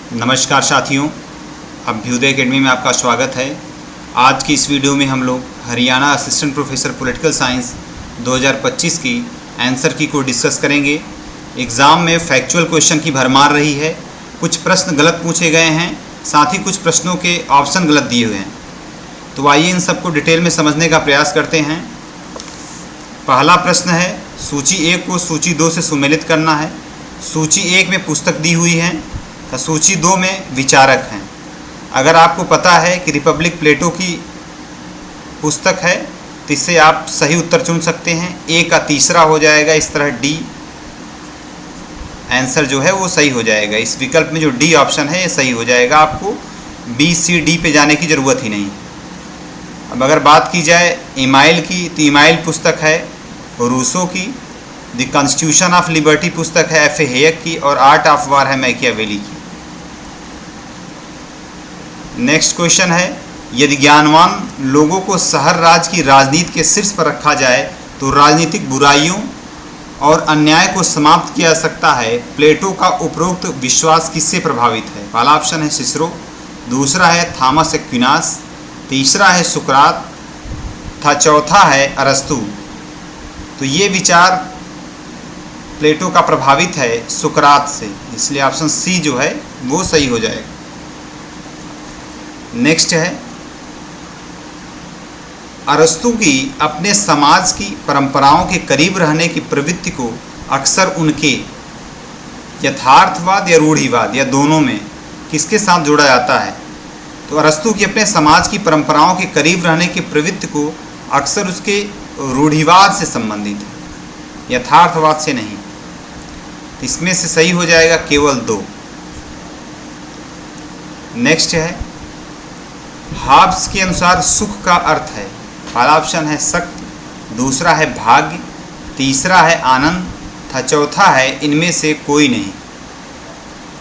नमस्कार साथियों, अभ्युदय एकेडमी में आपका स्वागत है। आज की इस वीडियो में हम लोग Haryana assistant professor political science 2025 की आंसर की को डिस्कस करेंगे। एग्ज़ाम में फैक्चुअल क्वेश्चन की भरमार रही है। कुछ प्रश्न गलत पूछे गए हैं, साथ ही कुछ प्रश्नों के ऑप्शन गलत दिए हुए हैं। तो आइए इन सबको डिटेल में समझने का प्रयास करते हैं। पहला प्रश्न है, सूची 1 को सूची 2 से सुमेलित करना है। सूची 1 में पुस्तक दी हुई है, तो सूची 2 में विचारक हैं। अगर आपको पता है कि रिपब्लिक प्लेटो की पुस्तक है तो इससे आप सही उत्तर चुन सकते हैं। ए का तीसरा हो जाएगा, इस तरह डी आंसर जो है वो सही हो जाएगा। इस विकल्प में जो डी ऑप्शन है ये सही हो जाएगा, आपको बी सी डी पे जाने की ज़रूरत ही नहीं। अब अगर बात की जाए इमाइल की, तो इमाइल पुस्तक है रूसो की। द कॉन्स्टिट्यूशन ऑफ लिबर्टी पुस्तक है एफ ए हेयक की, और आर्ट ऑफ वार है मैकियावेली की। नेक्स्ट क्वेश्चन है, यदि ज्ञानवान लोगों को शहर राज्य की राजनीति के शीर्ष पर रखा जाए तो राजनीतिक बुराइयों और अन्याय को समाप्त किया जा सकता है। प्लेटो का उपरोक्त विश्वास किससे प्रभावित है? पहला ऑप्शन है सिसरो, दूसरा है थॉमस एक्विनास, तीसरा है सुकरात था, चौथा है अरस्तु। तो ये विचार प्लेटो का प्रभावित है सुकरात से, इसलिए ऑप्शन सी जो है वो सही हो जाएगा। नेक्स्ट है, अरस्तु की अपने समाज की परंपराओं के करीब रहने की प्रवृत्ति को अक्सर उनके यथार्थवाद या रूढ़िवाद या दोनों में किसके साथ जोड़ा जाता है? तो अरस्तु की अपने समाज की परंपराओं के करीब रहने की प्रवृत्ति को अक्सर उसके रूढ़िवाद से संबंधित है, यथार्थवाद से नहीं। तो इसमें से सही हो जाएगा केवल 2। नेक्स्ट है, हॉब्स के अनुसार सुख का अर्थ है। पहला ऑप्शन है शक्ति, दूसरा है भाग्य, तीसरा है आनंद था, चौथा है इनमें से कोई नहीं,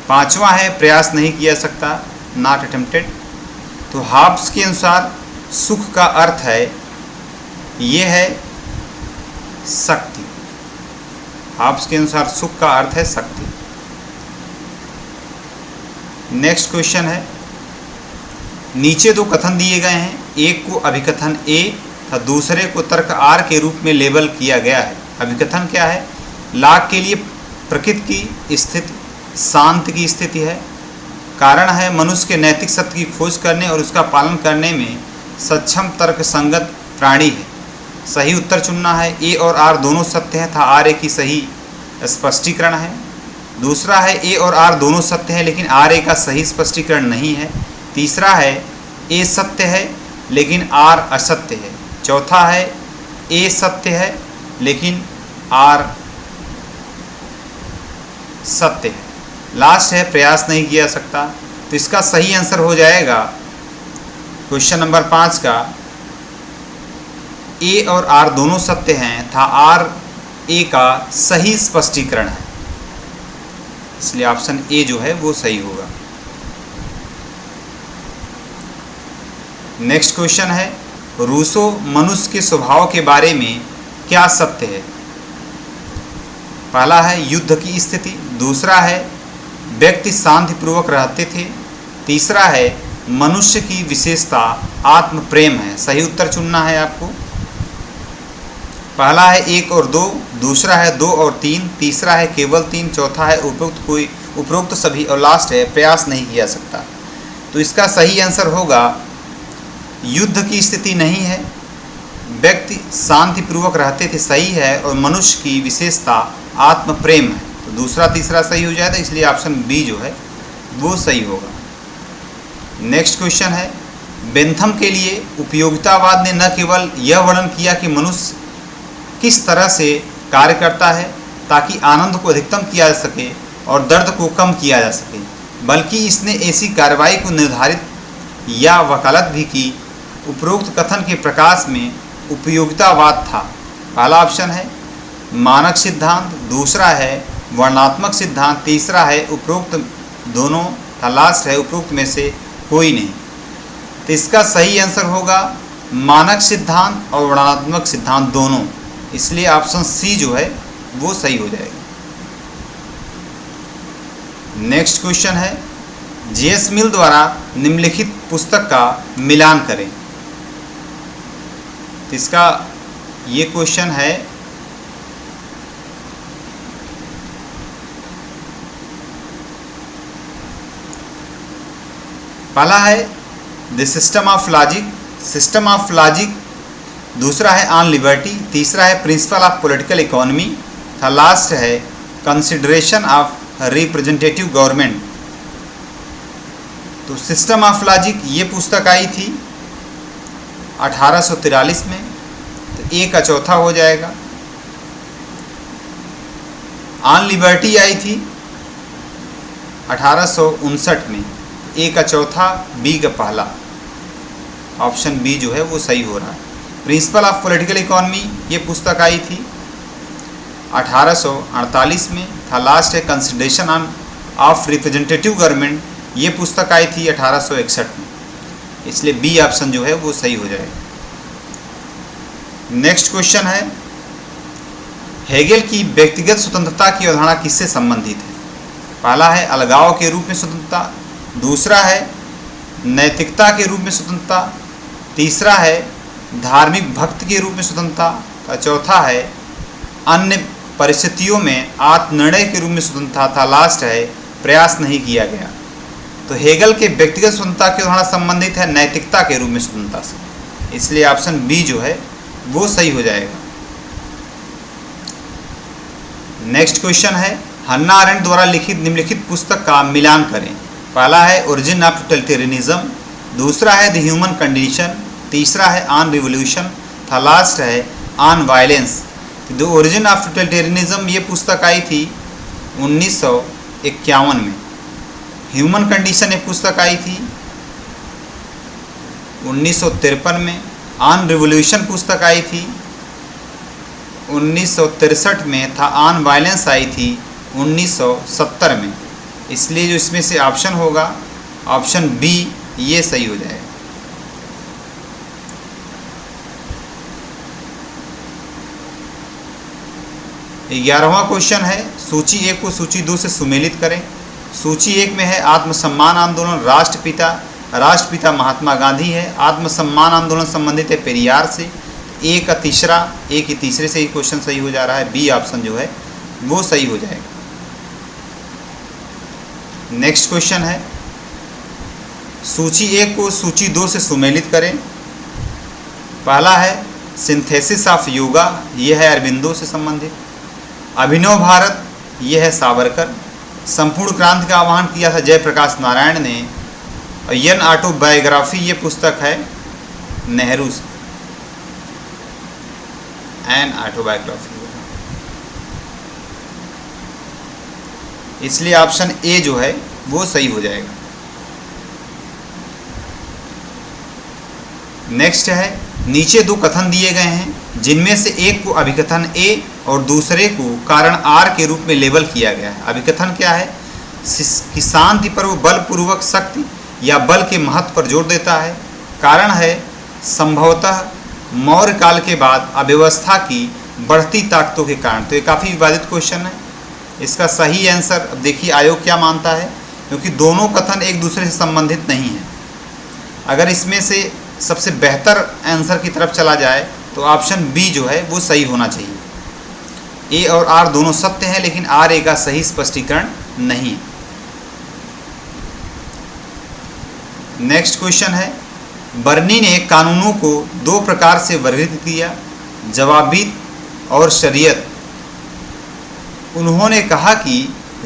पांचवा है प्रयास नहीं किया सकता, नॉट अटेम्प्टेड। तो हॉब्स के अनुसार सुख का अर्थ है, ये है शक्ति। हॉब्स के अनुसार सुख का अर्थ है शक्ति। नेक्स्ट क्वेश्चन है, नीचे 2 कथन दिए गए हैं, एक को अभिकथन ए तथा दूसरे को तर्क आर के रूप में लेबल किया गया है। अभिकथन क्या है? लाख के लिए प्रकृति की स्थिति शांत की स्थिति है। कारण है मनुष्य के नैतिक सत्य की खोज करने और उसका पालन करने में सक्षम तर्क संगत प्राणी है। सही उत्तर चुनना है। ए और आर दोनों सत्य हैं था आर ए की सही स्पष्टीकरण है। दूसरा है ए और आर दोनों सत्य हैं लेकिन आर ए का सही स्पष्टीकरण नहीं है। तीसरा है ए सत्य है लेकिन आर असत्य है। चौथा है ए सत्य है लेकिन आर सत्य है। लास्ट है प्रयास नहीं किया जा सकता। तो इसका सही आंसर हो जाएगा क्वेश्चन नंबर 5 का, ए और आर दोनों सत्य हैं था आर ए का सही स्पष्टीकरण है, इसलिए ऑप्शन ए जो है वो सही होगा। नेक्स्ट क्वेश्चन है, रूसो मनुष्य के स्वभाव के बारे में क्या सत्य है? पहला है युद्ध की स्थिति, दूसरा है व्यक्ति शांतिपूर्वक रहते थे, तीसरा है मनुष्य की विशेषता आत्म प्रेम है। सही उत्तर चुनना है आपको। पहला है 1 और 2, दूसरा है 2 और 3, तीसरा है केवल 3, चौथा है उपरोक्त सभी, और लास्ट है प्रयास नहीं किया सकता। तो इसका सही आंसर होगा युद्ध की स्थिति नहीं है, व्यक्ति शांतिपूर्वक रहते थे सही है, और मनुष्य की विशेषता आत्म प्रेम है। तो दूसरा तीसरा सही हो जाएगा, इसलिए ऑप्शन बी जो है वो सही होगा। नेक्स्ट क्वेश्चन है, बेंथम के लिए उपयोगितावाद ने न केवल यह वर्णन किया कि मनुष्य किस तरह से कार्य करता है ताकि आनंद को अधिकतम किया जा सके और दर्द को कम किया जा सके, बल्कि इसने ऐसी कार्रवाई को निर्धारित या वकालत भी की। उपरोक्त कथन के प्रकाश में उपयोगितावाद था। पहला ऑप्शन है मानक सिद्धांत, दूसरा है वर्णनात्मक सिद्धांत, तीसरा है उपरोक्त दोनों था, लास्ट है उपरोक्त में से कोई नहीं। तो इसका सही आंसर होगा मानक सिद्धांत और वर्णनात्मक सिद्धांत दोनों, इसलिए ऑप्शन सी जो है वो सही हो जाएगा। नेक्स्ट क्वेश्चन है, जेएस मिल द्वारा निम्नलिखित पुस्तक का मिलान करें। तो इसका ये क्वेश्चन है, पहला है द सिस्टम ऑफ लॉजिक, दूसरा है ऑन लिबर्टी, तीसरा है प्रिंसिपल ऑफ पॉलिटिकल इकोनॉमी, था लास्ट है कंसिडरेशन ऑफ रिप्रेजेंटेटिव गवर्नमेंट। तो सिस्टम ऑफ लॉजिक ये पुस्तक आई थी 1843 में, तो ए का चौथा हो जाएगा। ऑन लिबर्टी आई थी 1859 में, ए का चौथा, बी का पहला, ऑप्शन बी जो है वो सही हो रहा है। प्रिंसिपल ऑफ पॉलिटिकल इकोनॉमी ये पुस्तक आई थी 1848 में, था लास्ट है consideration on off representative government, ये पुस्तक आई थी 1861 में, इसलिए बी ऑप्शन जो है वो सही हो जाएगा। नेक्स्ट क्वेश्चन है, हेगेल की व्यक्तिगत स्वतंत्रता की अवधारणा किससे संबंधित है? पहला है अलगाव के रूप में स्वतंत्रता, दूसरा है नैतिकता के रूप में स्वतंत्रता, तीसरा है धार्मिक भक्ति के रूप में स्वतंत्रता, चौथा है अन्य परिस्थितियों में आत्मनिर्णय के रूप में स्वतंत्रता, था लास्ट है प्रयास नहीं किया गया। तो हेगेल के व्यक्तिगत स्वतंत्रता की अवधारणा संबंधित है नैतिकता के रूप में स्वतंत्रता से, इसलिए ऑप्शन बी जो है वो सही हो जाएगा। नेक्स्ट क्वेश्चन है, हन्ना अरेंट द्वारा लिखित निम्नलिखित पुस्तक का मिलान करें। पहला है ओरिजिन ऑफ टोटलिटेरियनिज्म, दूसरा है द ह्यूमन कंडीशन, तीसरा है ऑन रिवोल्यूशन, था लास्ट है on violence. The origin of totalitarianism ये पुस्तक आई थी 1951 में। ह्यूमन कंडीशन ये पुस्तक आई थी 1953 में। ऑन रिवोल्यूशन पुस्तक आई थी 1963 में, था ऑन वायलेंस आई थी 1970 में, इसलिए जो इसमें से ऑप्शन होगा ऑप्शन बी ये सही हो जाएगा। ग्यारहवां क्वेश्चन है, सूची 1 को सूची 2 से सुमेलित करें। सूची 1 में है आत्मसम्मान आंदोलन, राष्ट्रपिता महात्मा गांधी है। आत्मसम्मान आंदोलन संबंधित है पेरियार से। ए का तीसरा, ए के तीसरे से ही क्वेश्चन सही हो जा रहा है, बी ऑप्शन जो है वो सही हो जाएगा। नेक्स्ट क्वेश्चन है, सूची 1 को सूची 2 से सुमेलित करें। पहला है सिंथेसिस ऑफ योगा, ये है अरबिंदो से संबंधित। अभिनव भारत, ये है सावरकर। संपूर्ण क्रांति का आह्वान किया था जयप्रकाश नारायण ने। और एन ऑटोबायोग्राफी, ये पुस्तक है नेहरू से, एन ऑटोबायोग्राफी, इसलिए ऑप्शन ए जो है वो सही हो जाएगा। नेक्स्ट है, नीचे 2 कथन दिए गए हैं जिनमें से एक को अभिकथन ए और दूसरे को कारण आर के रूप में लेबल किया गया है। अभिकथन क्या है कि शांति पर वो बलपूर्वक शक्ति या बल के महत्व पर जोर देता है। कारण है संभवतः मौर्य काल के बाद अव्यवस्था की बढ़ती ताकतों के कारण। तो ये काफ़ी विवादित क्वेश्चन है। इसका सही आंसर अब देखिए आयोग क्या मानता है, क्योंकि दोनों कथन एक दूसरे से संबंधित नहीं हैं। अगर इसमें से सबसे बेहतर आंसर की तरफ चला जाए तो ऑप्शन बी जो है वो सही होना चाहिए। ए और आर दोनों सत्य हैं, लेकिन आर ए का सही स्पष्टीकरण नहीं है। नेक्स्ट क्वेश्चन है, बर्नी ने कानूनों को 2 प्रकार से वर्गीकृत किया, जवाबीत और शरीयत। उन्होंने कहा कि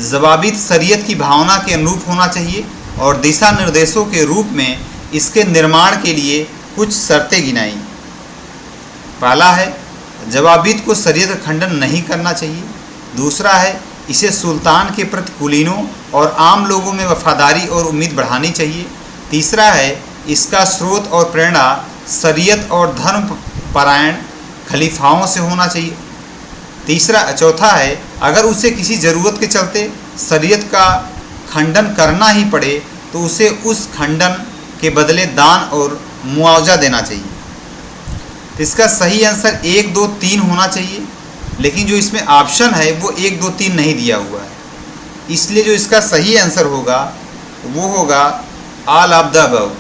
जवाबीत शरीयत की भावना के अनुरूप होना चाहिए और दिशा निर्देशों के रूप में इसके निर्माण के लिए कुछ शर्तें गिनाई। पहला है जवाबीत को शरीयत का खंडन नहीं करना चाहिए। दूसरा है इसे सुल्तान के प्रति कुलीनों और आम लोगों में वफादारी और उम्मीद बढ़ानी चाहिए। तीसरा है इसका स्रोत और प्रेरणा शरीयत और धर्म परायण खलीफाओं से होना चाहिए। चौथा है अगर उसे किसी ज़रूरत के चलते शरीयत का खंडन करना ही पड़े तो उसे उस खंडन के बदले दान और मुआवजा देना चाहिए। तो इसका सही आंसर 1, 2, 3 होना चाहिए, लेकिन जो इसमें ऑप्शन है वो 1, 2, 3 नहीं दिया हुआ है, इसलिए जो इसका सही आंसर होगा वो होगा ऑल ऑफ द अबव,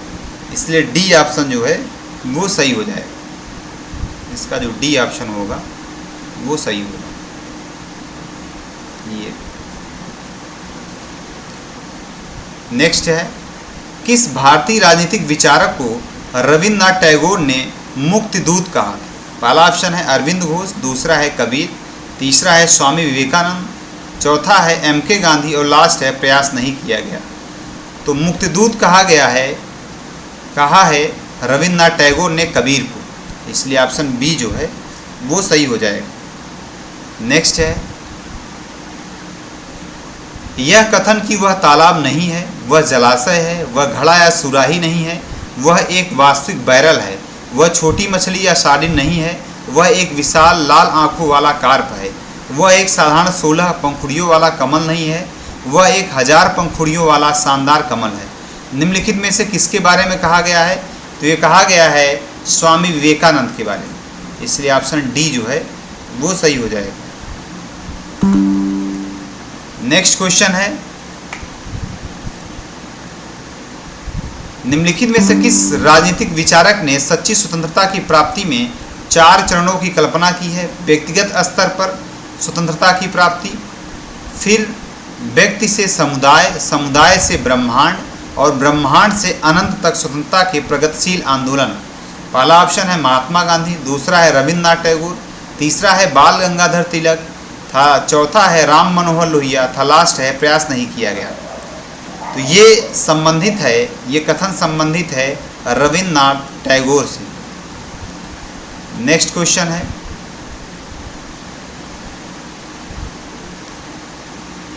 इसलिए डी ऑप्शन जो है वो सही हो जाएगा। इसका जो डी ऑप्शन होगा वो सही होगा। ये नेक्स्ट है, किस भारतीय राजनीतिक विचारक को रविन्द्रनाथ टैगोर ने मुक्ति दूत कहा? पहला ऑप्शन है अरविंद घोष, दूसरा है कबीर, तीसरा है स्वामी विवेकानंद, चौथा है एम.के. गांधी और लास्ट है प्रयास नहीं किया गया। तो मुक्तिदूत कहा है रविन्द्रनाथ टैगोर ने कबीर को, इसलिए ऑप्शन बी जो है वो सही हो जाएगा। नेक्स्ट है, यह कथन कि वह तालाब नहीं है, वह जलाशय है, वह घड़ा या सुराही नहीं है, वह एक वास्तविक बैरल है, वह छोटी मछली या सार्डिन नहीं है, वह एक विशाल लाल आंखों वाला कार्प है, वह एक साधारण 16 पंखुड़ियों वाला कमल नहीं है, वह एक 1000 पंखुड़ियों वाला शानदार कमल है। निम्नलिखित में से किसके बारे में कहा गया है? तो ये कहा गया है स्वामी विवेकानंद के बारे में, इसलिए ऑप्शन डी जो है वो सही हो जाएगा। नेक्स्ट क्वेश्चन है, निम्नलिखित में से किस राजनीतिक विचारक ने सच्ची स्वतंत्रता की प्राप्ति में 4 चरणों की कल्पना की है? व्यक्तिगत स्तर पर स्वतंत्रता की प्राप्ति, फिर व्यक्ति से समुदाय, समुदाय से ब्रह्मांड और ब्रह्मांड से अनंत तक स्वतंत्रता के प्रगतिशील आंदोलन। पहला ऑप्शन है महात्मा गांधी, दूसरा है रविन्द्रनाथ टैगोर, तीसरा है बाल गंगाधर तिलक था, चौथा है राम मनोहर लोहिया था, लास्ट है प्रयास नहीं किया गया। तो ये संबंधित है, ये कथन संबंधित है रविन्द्रनाथ टैगोर से। नेक्स्ट क्वेश्चन है,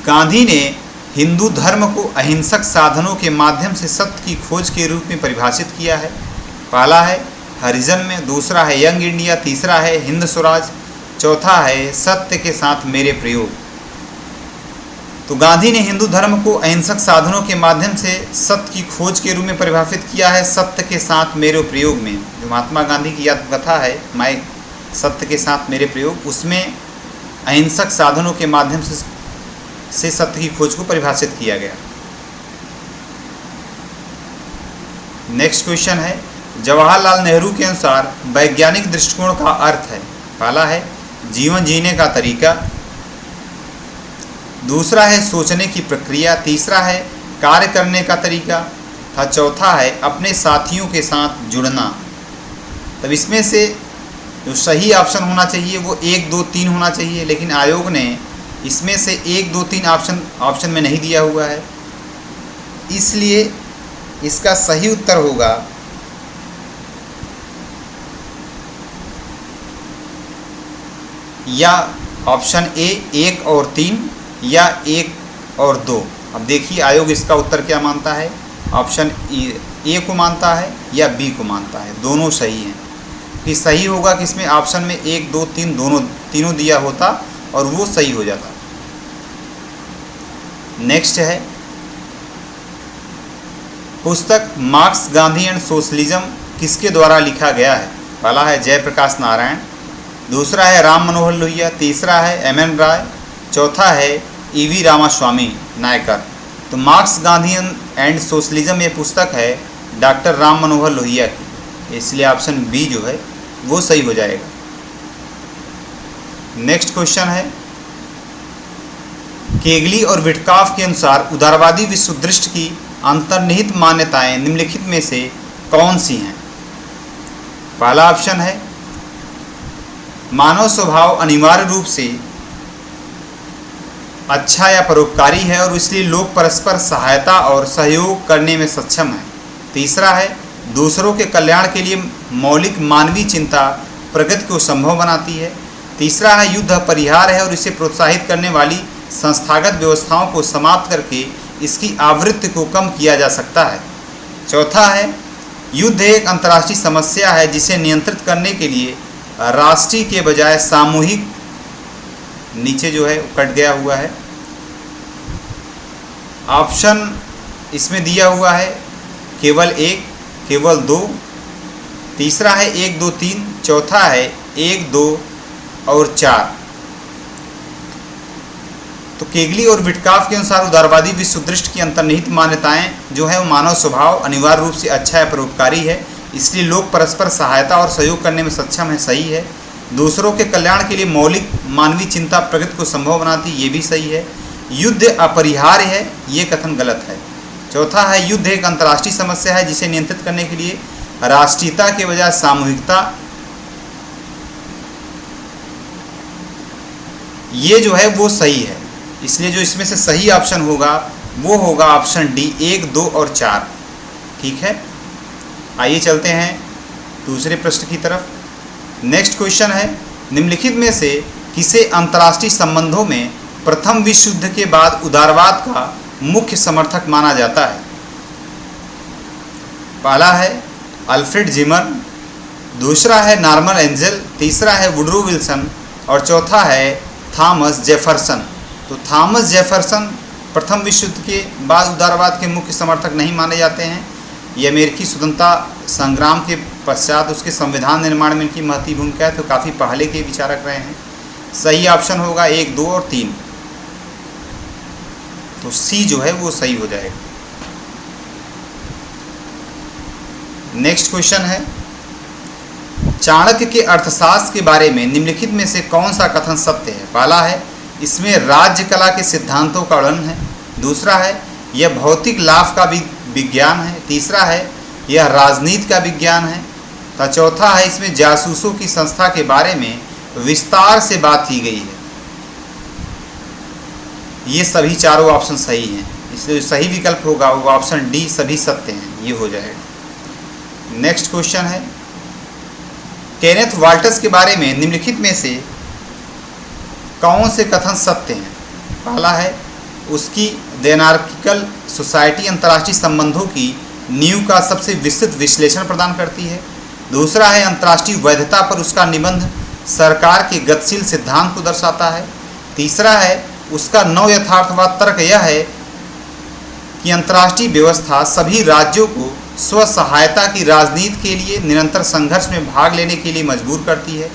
गांधी ने हिंदू धर्म को अहिंसक साधनों के माध्यम से सत्य की खोज के रूप में परिभाषित किया है। पहला है हरिजन में, दूसरा है यंग इंडिया, तीसरा है हिंद स्वराज, चौथा है सत्य के साथ मेरे प्रयोग। तो गांधी ने हिंदू धर्म को अहिंसक साधनों के माध्यम से सत्य की खोज के रूप में परिभाषित किया है सत्य के साथ मेरे प्रयोग में। जो महात्मा गांधी की आत्मकथा है मैं सत्य के साथ मेरे प्रयोग, उसमें अहिंसक साधनों के माध्यम से सत्य की खोज को परिभाषित किया गया। नेक्स्ट क्वेश्चन है, जवाहरलाल नेहरू के अनुसार वैज्ञानिक दृष्टिकोण का अर्थ है। पहला है जीवन जीने का तरीका, दूसरा है सोचने की प्रक्रिया, तीसरा है कार्य करने का तरीका था, चौथा है अपने साथियों के साथ जुड़ना। तब इसमें से जो सही ऑप्शन होना चाहिए वो 1, 2, 3 होना चाहिए, लेकिन आयोग ने इसमें से 1, 2, 3 ऑप्शन में नहीं दिया हुआ है, इसलिए इसका सही उत्तर होगा या ऑप्शन ए 1 और 3 या 1 और 2। अब देखिए आयोग इसका उत्तर क्या मानता है, ऑप्शन ए को मानता है या बी को मानता है। दोनों सही हैं। कि सही होगा कि इसमें ऑप्शन में 1, 2, 3 तीनों दिया होता और वो सही हो जाता। नेक्स्ट है, पुस्तक मार्क्स, गांधी एंड सोशलिज्म किसके द्वारा लिखा गया है? पहला है जयप्रकाश नारायण, दूसरा है राम मनोहर लोहिया, तीसरा है एम.एन. राय, चौथा है ई.वी. रामास्वामी नायकर। तो मार्क्स, गांधी एंड सोशलिज्म ये पुस्तक है डॉक्टर राम मनोहर लोहिया की, इसलिए ऑप्शन बी जो है वो सही हो जाएगा। नेक्स्ट क्वेश्चन है, केगली और विटकाफ के अनुसार उदारवादी विश्व दृष्टि की अंतर्निहित मान्यताएं निम्नलिखित में से कौन सी हैं? पहला ऑप्शन है मानव स्वभाव अनिवार्य रूप से अच्छा या परोपकारी है और इसलिए लोग परस्पर सहायता और सहयोग करने में सक्षम हैं। तीसरा है दूसरों के कल्याण के लिए मौलिक मानवीय चिंता प्रगति को संभव बनाती है। तीसरा है युद्ध अपरिहार है और इसे प्रोत्साहित करने वाली संस्थागत व्यवस्थाओं को समाप्त करके इसकी आवृत्ति को कम किया जा सकता है। चौथा है युद्ध एक अंतर्राष्ट्रीय समस्या है जिसे नियंत्रित करने के लिए राष्ट्रीय के बजाय सामूहिक, नीचे जो है कट गया हुआ है, ऑप्शन इसमें दिया हुआ है केवल 1, केवल 2, तीसरा है 1, 2, 3, चौथा है 1, 2 और 4। तो केगली और विटकाफ के अनुसार उदारवादी विश्व दृष्टि की अंतर्निहित मान्यताएं जो है वो मानव स्वभाव अनिवार्य रूप से अच्छा या परोपकारी है, इसलिए लोग परस्पर सहायता और सहयोग करने में सक्षम है, सही है। दूसरों के कल्याण के लिए मौलिक मानवीय चिंता प्रगति को संभव बनाती, ये भी सही है। युद्ध अपरिहार्य है, ये कथन गलत है। चौथा है युद्ध एक अंतर्राष्ट्रीय समस्या है जिसे नियंत्रित करने के लिए राष्ट्रीयता के बजाय सामूहिकता, ये जो है वो सही है। इसलिए जो इसमें से सही ऑप्शन होगा वो होगा ऑप्शन डी 1, 2 और 4। ठीक है, आइए चलते हैं दूसरे प्रश्न की तरफ। नेक्स्ट क्वेश्चन है, निम्नलिखित में से किसे अंतर्राष्ट्रीय संबंधों में प्रथम विश्व युद्ध के बाद उदारवाद का मुख्य समर्थक माना जाता है? पहला है अल्फ्रेड जिमर, दूसरा है नॉर्मन एंजल, तीसरा है वुडरो विल्सन और चौथा है थॉमस जेफरसन। तो थॉमस जेफरसन प्रथम विश्व युद्ध के बाद उदारवाद के मुख्य समर्थक नहीं माने जाते हैं। ये अमेरिकी स्वतंत्रता संग्राम के पश्चात उसके संविधान निर्माण में इनकी महत्वपूर्ण भूमिका है, तो काफ़ी पहले के विचारक रहे हैं। सही ऑप्शन होगा 1, 2 और 3, तो सी जो है वो सही हो जाएगा। नेक्स्ट क्वेश्चन है, चाणक्य के अर्थशास्त्र के बारे में निम्नलिखित में से कौन सा कथन सत्य है? पहला है इसमें राज्य कला के सिद्धांतों का वर्णन है, दूसरा है यह भौतिक लाभ का विज्ञान है, तीसरा है यह राजनीति का विज्ञान है, तो चौथा है इसमें जासूसों की संस्था के बारे में विस्तार से बात की गई है। ये सभी चारों ऑप्शन सही हैं, इसलिए सही विकल्प होगा वो ऑप्शन डी, सभी सत्य हैं, ये हो जाएगा। नेक्स्ट क्वेश्चन है, केनेथ वाल्टस के बारे में निम्नलिखित में से कौन से कथन सत्य हैं? पहला है उसकी द एनार्किकल सोसाइटी अंतर्राष्ट्रीय संबंधों की नींव का सबसे विस्तृत विश्लेषण प्रदान करती है, दूसरा है अंतर्राष्ट्रीय वैधता पर उसका निबंध सरकार के गतिशील सिद्धांत को दर्शाता है, तीसरा है उसका नव यथार्थवाद तर्क यह है कि अंतर्राष्ट्रीय व्यवस्था सभी राज्यों को स्व सहायता की राजनीति के लिए निरंतर संघर्ष में भाग लेने के लिए मजबूर करती है,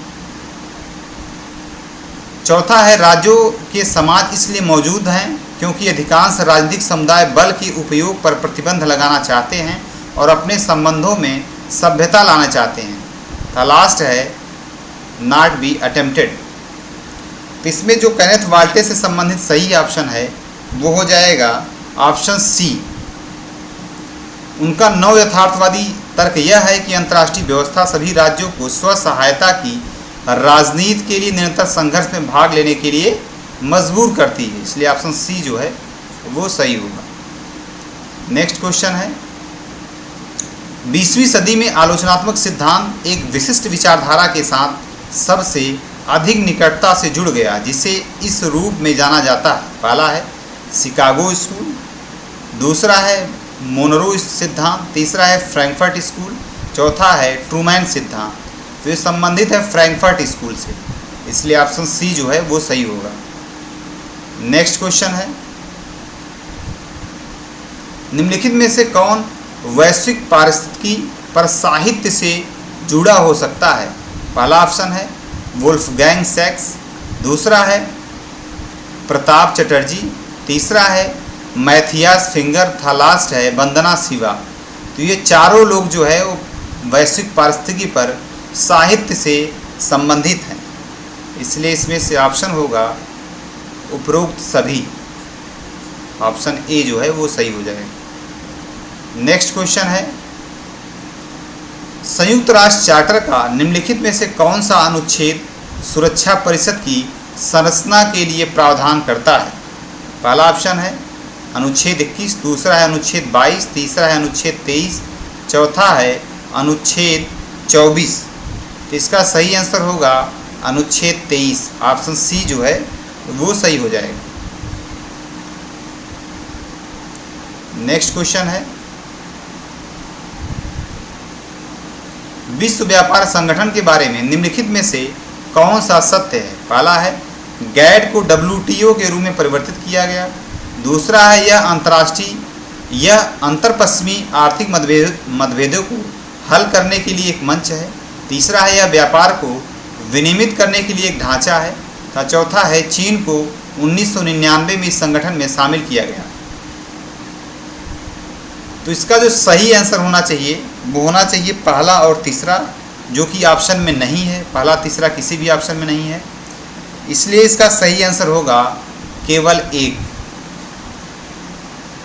चौथा है राज्यों के समाज इसलिए मौजूद हैं क्योंकि अधिकांश राजनीतिक समुदाय बल के उपयोग पर प्रतिबंध लगाना चाहते हैं और अपने संबंधों में सभ्यता लाना चाहते हैं, तो लास्ट है नॉट बी अटेम्प्टेड। तो इसमें जो केनेथ वाल्टे से संबंधित सही ऑप्शन है वो हो जाएगा ऑप्शन सी। उनका नव यथार्थवादी तर्क यह है कि अंतर्राष्ट्रीय व्यवस्था सभी राज्यों को स्व सहायता की राजनीति के लिए निरंतर संघर्ष में भाग लेने के लिए मजबूर करती है, इसलिए ऑप्शन सी जो है वो सही होगा। नेक्स्ट क्वेश्चन है, 20वीं सदी में आलोचनात्मक सिद्धांत एक विशिष्ट विचारधारा के साथ सबसे अधिक निकटता से जुड़ गया जिसे इस रूप में जाना जाता है। पहला है शिकागो स्कूल, दूसरा है मोनरो सिद्धांत, तीसरा है फ्रैंकफर्ट स्कूल, चौथा है ट्रूमैन सिद्धांत। तो ये संबंधित है फ्रैंकफर्ट स्कूल से, इसलिए ऑप्शन सी जो है वो सही होगा। नेक्स्ट क्वेश्चन है, निम्नलिखित में से कौन वैश्विक पारिस्थितिकी पर साहित्य से जुड़ा हो सकता है? पहला ऑप्शन है वुल्फगैंग सैक्स, दूसरा है प्रताप चटर्जी, तीसरा है मैथियास फिंगर, था लास्ट है वंदना शिवा। तो ये चारों लोग जो है वो वैश्विक पारिस्थितिकी पर साहित्य से संबंधित हैं, इसलिए इसमें से ऑप्शन होगा उपरोक्त सभी, ऑप्शन ए जो है वो सही हो जाएगा। नेक्स्ट क्वेश्चन है, संयुक्त राष्ट्र चार्टर का निम्नलिखित में से कौन सा अनुच्छेद सुरक्षा परिषद की संरचना के लिए प्रावधान करता है? पहला ऑप्शन है अनुच्छेद 21, दूसरा है अनुच्छेद 22, तीसरा है अनुच्छेद 23, चौथा है अनुच्छेद 24। तो इसका सही आंसर होगा अनुच्छेद 23, ऑप्शन सी जो है वो सही हो जाएगा। नेक्स्ट क्वेश्चन है, विश्व व्यापार संगठन के बारे में निम्नलिखित में से कौन सा सत्य है? पहला है गैड को WTO के रूप में परिवर्तित किया गया, दूसरा है यह अंतर पश्चिमी आर्थिक मतभेदों को हल करने के लिए एक मंच है, तीसरा है यह व्यापार को विनियमित करने के लिए एक ढांचा है, चौथा है चीन को 1999 में इस संगठन में शामिल किया गया। तो इसका जो सही आंसर होना चाहिए वो होना चाहिए पहला और तीसरा, जो कि ऑप्शन में नहीं है। पहला तीसरा किसी भी ऑप्शन में नहीं है, इसलिए इसका सही आंसर होगा केवल एक।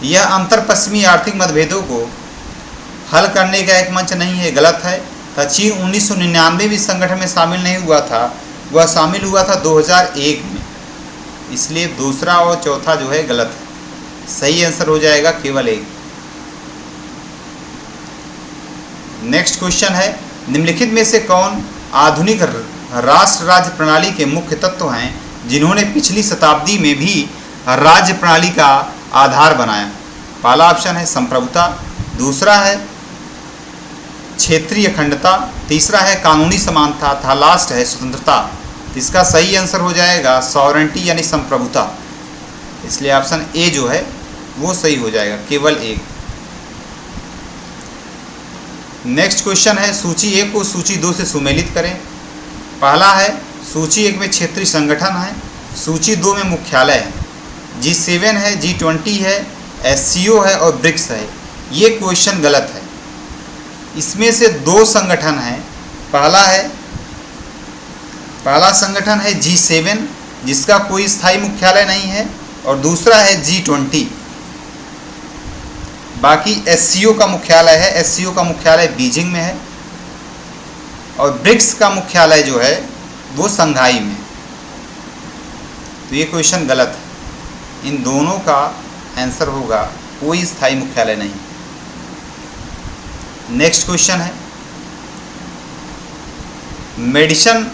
यह अंतर पश्चिमी आर्थिक मतभेदों को हल करने का एक मंच नहीं है, गलत है। तो चीन 1999 में इस संगठन में शामिल नहीं हुआ था, वह शामिल हुआ था 2001 में, इसलिए दूसरा और चौथा जो है गलत है। सही आंसर हो जाएगा केवल एक। नेक्स्ट क्वेश्चन है, निम्नलिखित में से कौन आधुनिक राष्ट्र राज्य प्रणाली के मुख्य तत्व हैं जिन्होंने पिछली शताब्दी में भी राज्य प्रणाली का आधार बनाया? पहला ऑप्शन है संप्रभुता, दूसरा है क्षेत्रीय अखंडता, तीसरा है कानूनी समानता तथा लास्ट है स्वतंत्रता। इसका सही आंसर हो जाएगा सॉवरेंटी यानी संप्रभुता, इसलिए ऑप्शन ए जो है वो सही हो जाएगा, केवल एक। नेक्स्ट क्वेश्चन है, सूची 1 को सूची 2 से सुमेलित करें। पहला है सूची 1 में क्षेत्रीय संगठन है, सूची 2 में मुख्यालय है, G7 है, G20 है, SCO है और ब्रिक्स है। ये क्वेश्चन गलत है। इसमें से दो संगठन हैं। पहला संगठन है G7 जिसका कोई स्थायी मुख्यालय नहीं है, और दूसरा है G20। बाकी SCO का मुख्यालय है, SCO का मुख्यालय बीजिंग में है, और ब्रिक्स का मुख्यालय जो है वो संघाई में। तो ये क्वेश्चन गलत है। इन दोनों का आंसर होगा कोई स्थायी मुख्यालय नहीं। नेक्स्ट क्वेश्चन है, मेडिसन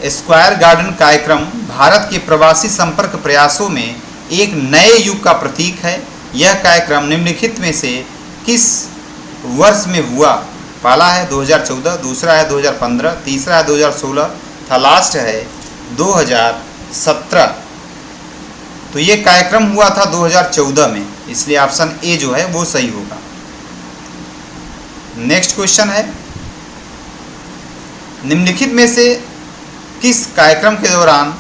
स्क्वायर गार्डन कार्यक्रम भारत के प्रवासी संपर्क प्रयासों में एक नए युग का प्रतीक है। यह कार्यक्रम निम्नलिखित में से किस वर्ष में हुआ? पहला है 2014, दूसरा है 2015, तीसरा है 2016 तथा लास्ट है 2017। तो ये कार्यक्रम हुआ था 2014 में, इसलिए ऑप्शन ए जो है वो सही होगा। नेक्स्ट क्वेश्चन है, निम्नलिखित में से किस कार्यक्रम के दौरान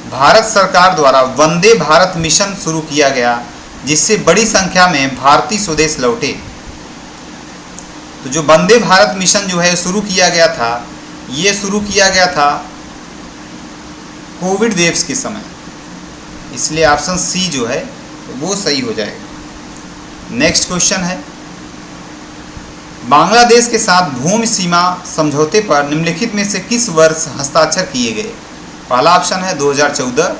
भारत सरकार द्वारा वंदे भारत मिशन शुरू किया गया जिससे बड़ी संख्या में भारतीय स्वदेश लौटे? तो जो वंदे भारत मिशन जो है शुरू किया गया था, ये शुरू किया गया था कोविड वेव्स के समय, इसलिए ऑप्शन सी जो है वो सही हो जाएगा। नेक्स्ट क्वेश्चन है, बांग्लादेश के साथ भूमि सीमा समझौते पर निम्नलिखित में से किस वर्ष हस्ताक्षर किए गए? पहला ऑप्शन है 2014,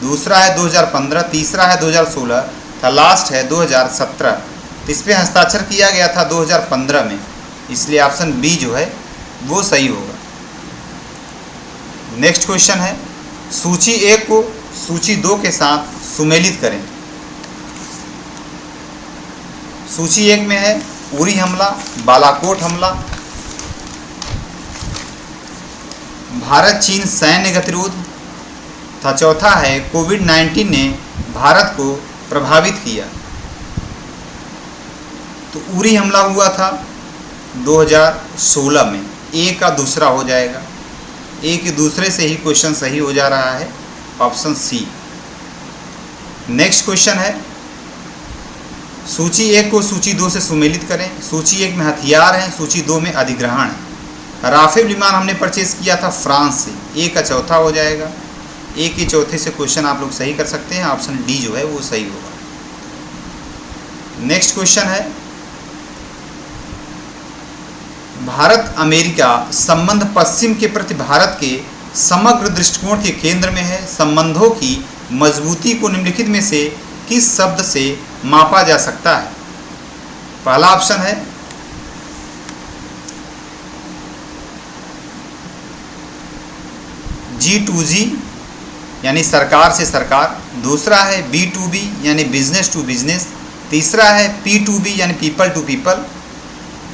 दूसरा है 2015, तीसरा है 2016 तथा लास्ट है 2017। तो इस पर हस्ताक्षर किया गया था 2015 में, इसलिए ऑप्शन बी जो है वो सही होगा। नेक्स्ट क्वेश्चन है, सूची 1 को सूची 2 के साथ सुमेलित करें। सूची 1 में है उरी हमला, बालाकोट हमला, भारत चीन सैन्य गतिरोध तथा चौथा है कोविड-19 ने भारत को प्रभावित किया। तो उरी हमला हुआ था 2016 में, ए का दूसरा हो जाएगा। ए के दूसरे से ही क्वेश्चन सही हो जा रहा है, ऑप्शन सी। नेक्स्ट क्वेश्चन है, सूची 1 को सूची 2 से सुमेलित करें। सूची 1 में हथियार हैं, सूची 2 में अधिग्रहण है। राफेल विमान हमने परचेज किया था फ्रांस से, ए का चौथा हो जाएगा। ए के चौथे से क्वेश्चन आप लोग सही कर सकते हैं, ऑप्शन डी जो है वो सही होगा। नेक्स्ट क्वेश्चन है, भारत अमेरिका संबंध पश्चिम के प्रति भारत के समग्र दृष्टिकोण के केंद्र में है। संबंधों की मजबूती को निम्नलिखित में से किस शब्द से मापा जा सकता है? पहला ऑप्शन है G2G यानी सरकार से सरकार, दूसरा है B2B यानी बिजनेस टू बिजनेस, तीसरा है P2B यानी पीपल टू पीपल,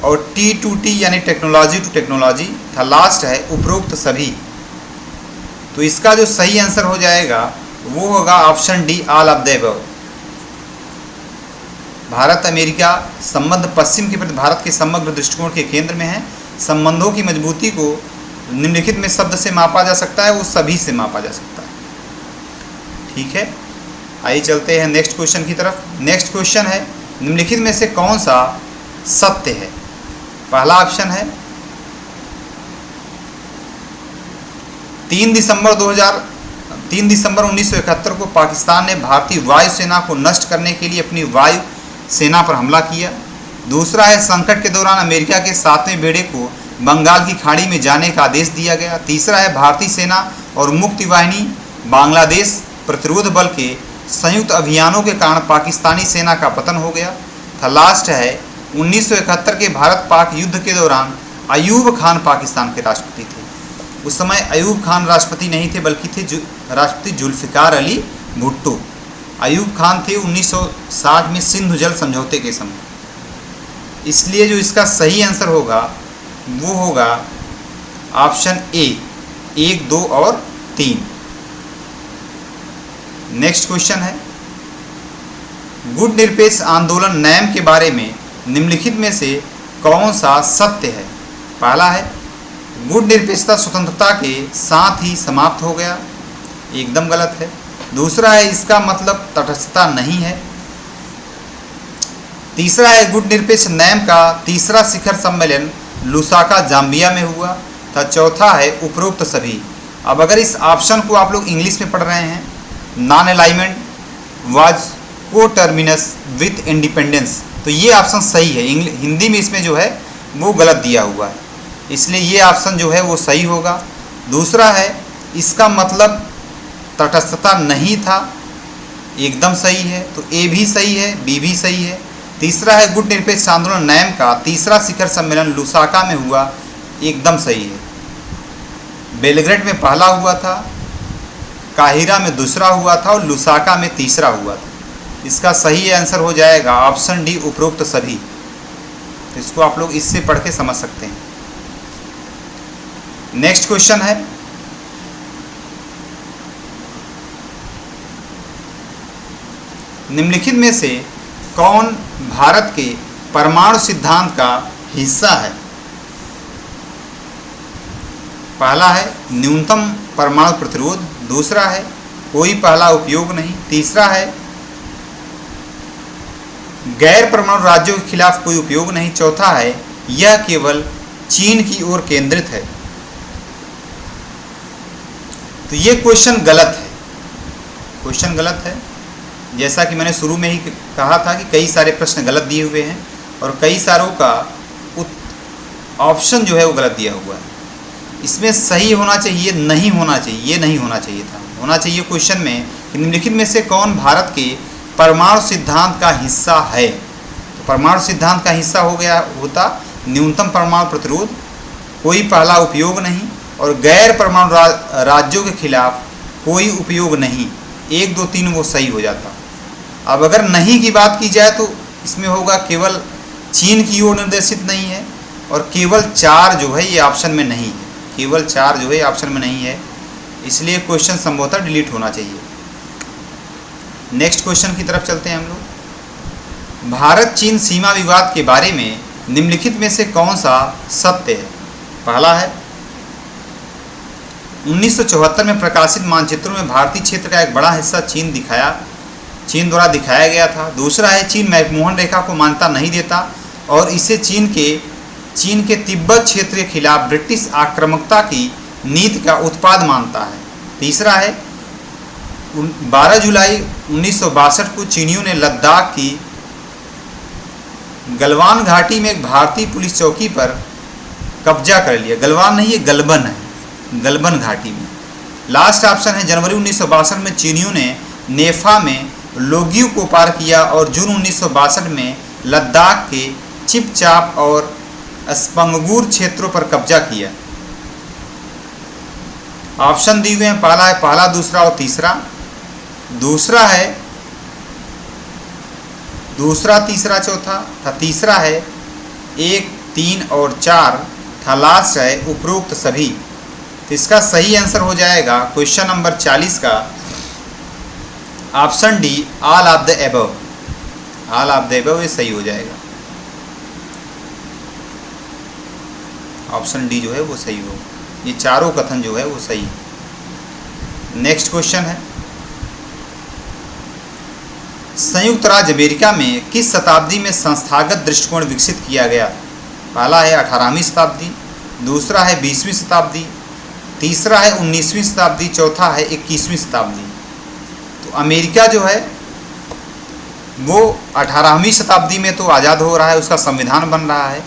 और T2T यानी टेक्नोलॉजी टू टेक्नोलॉजी था। लास्ट है उपरोक्त सभी। तो इसका जो सही आंसर हो जाएगा वो होगा option D, all of the above. Bharat America संबंध पश्चिम के प्रति भारत के समग्र दृष्टिकोण के केंद्र में है। संबंधों की मजबूती को निम्नलिखित में शब्द से मापा जा सकता है, वो सभी से मापा जा सकता है। ठीक है, आइए चलते हैं नेक्स्ट क्वेश्चन की तरफ। नेक्स्ट क्वेश्चन है, निम्नलिखित में से कौन सा सत्य है? पहला ऑप्शन है 3 दिसंबर 1971 को पाकिस्तान ने भारतीय वायुसेना को नष्ट करने के लिए अपनी वायु सेना पर हमला किया। दूसरा है संकट के दौरान अमेरिका के 7वें बेड़े को बंगाल की खाड़ी में जाने का आदेश दिया गया। तीसरा है भारतीय सेना और मुक्ति वाहिनी बांग्लादेश प्रतिरोध बल के संयुक्त अभियानों के कारण पाकिस्तानी सेना का पतन हो गया। था लास्ट है 1971 के भारत पाक युद्ध के दौरान अयूब खान पाकिस्तान के राष्ट्रपति थे। उस समय अयूब खान राष्ट्रपति नहीं थे, बल्कि थे राष्ट्रपति जुल्फ़िकार अली भुट्टो। अयूब खान थे 1960 में सिंधु जल समझौते के समय। इसलिए जो इसका सही आंसर होगा वो होगा ऑप्शन ए, 1, 2 और 3। नेक्स्ट क्वेश्चन है, गुट निरपेक्ष आंदोलन नैम के बारे में निम्नलिखित में से कौन सा सत्य है? पहला है गुट निरपेक्षता स्वतंत्रता के साथ ही समाप्त हो गया, एकदम गलत है। दूसरा है इसका मतलब तटस्थता नहीं है। तीसरा है गुट निरपेक्ष नैम का तीसरा शिखर सम्मेलन लुसाका जाम्बिया में हुआ था। चौथा है उपरोक्त सभी। अब अगर इस ऑप्शन को आप लोग इंग्लिश में पढ़ रहे हैं, नॉन अलाइनमेंट वाज को टर्मिनस विथ इंडिपेंडेंस, तो ये ऑप्शन सही है। हिंदी में इसमें जो है वो गलत दिया हुआ है, इसलिए ये ऑप्शन जो है वो सही होगा। दूसरा है इसका मतलब तटस्थता नहीं था, एकदम सही है, तो ए भी सही है, बी भी सही है। तीसरा है गुट निरपेक्ष आंदोलन नैम का तीसरा शिखर सम्मेलन लुसाका में हुआ, एकदम सही है। बेलग्रेड में पहला हुआ था, काहिरा में दूसरा हुआ था और लुसाका में तीसरा हुआ था। इसका सही आंसर हो जाएगा ऑप्शन डी, उपरोक्त सभी। इसको आप लोग इससे पढ़ के समझ सकते हैं। नेक्स्ट क्वेश्चन है, निम्नलिखित में से कौन भारत के परमाणु सिद्धांत का हिस्सा है? पहला है न्यूनतम परमाणु प्रतिरोध, दूसरा है कोई पहला उपयोग नहीं, तीसरा है गैर परमाणु राज्यों के खिलाफ कोई उपयोग नहीं, चौथा है यह केवल चीन की ओर केंद्रित है। तो ये क्वेश्चन गलत है, क्वेश्चन गलत है। जैसा कि मैंने शुरू में ही कहा था कि कई सारे प्रश्न गलत दिए हुए हैं और कई सारों का ऑप्शन जो है वो गलत दिया हुआ है। इसमें सही होना चाहिए, नहीं होना चाहिए, ये नहीं होना चाहिए था। होना चाहिए क्वेश्चन में कि निम्नलिखित में से कौन भारत के परमाणु सिद्धांत का हिस्सा है। तो परमाणु सिद्धांत का हिस्सा हो गया होता न्यूनतम परमाणु प्रतिरोध, कोई पहला उपयोग नहीं और गैर परमाणु राज्यों के खिलाफ कोई उपयोग नहीं। 1, 2, 3 वो सही हो जाता। अब अगर नहीं की बात की जाए तो इसमें होगा केवल चीन की ओर निर्देशित नहीं है और केवल 4 जो है ये ऑप्शन में नहीं है, केवल 4 जो है ऑप्शन में नहीं है, इसलिए क्वेश्चन संभवतः डिलीट होना चाहिए। नेक्स्ट क्वेश्चन की तरफ चलते हैं हम लोग। भारत चीन सीमा विवाद के बारे में निम्नलिखित में से कौन सा सत्य है? पहला है 1974 में प्रकाशित मानचित्रों में भारतीय क्षेत्र का एक बड़ा हिस्सा चीन द्वारा दिखाया गया था। दूसरा है चीन मैकमोहन रेखा को मान्यता नहीं देता और इसे चीन के तिब्बत क्षेत्र के खिलाफ ब्रिटिश आक्रामकता की नीति का उत्पाद मानता है। तीसरा है 12 जुलाई 1962 को चीनियों ने लद्दाख की गलवान घाटी में एक भारतीय पुलिस चौकी पर कब्जा कर लिया। गलवान नहीं, ये गलबन है, गलबन घाटी में। लास्ट ऑप्शन है जनवरी 1962 में चीनियों ने नेफा में लोगियों को पार किया और जून 1962 में लद्दाख के चिपचाप और स्पंगगुर क्षेत्रों पर कब्जा किया। ऑप्शन दिए हुए हैं, पहला है पहला, दूसरा और तीसरा। दूसरा है दूसरा, तीसरा, चौथा था। तीसरा है 1, 3 और 4 था। लास्ट है उपरोक्त सभी। तो इसका सही आंसर हो जाएगा क्वेश्चन नंबर 40 का option D, all of the above. All of the above ये सही हो जाएगा, ऑप्शन डी जो है वो सही हो। ये चारों कथन जो है वो सही। नेक्स्ट क्वेश्चन है संयुक्त राज्य अमेरिका में किस शताब्दी में संस्थागत दृष्टिकोण विकसित किया गया? पहला है 18वीं शताब्दी, दूसरा है 20वीं शताब्दी, तीसरा है 19वीं शताब्दी, चौथा है 21वीं शताब्दी। तो अमेरिका जो है वो 18वीं शताब्दी में तो आज़ाद हो रहा है, उसका संविधान बन रहा है,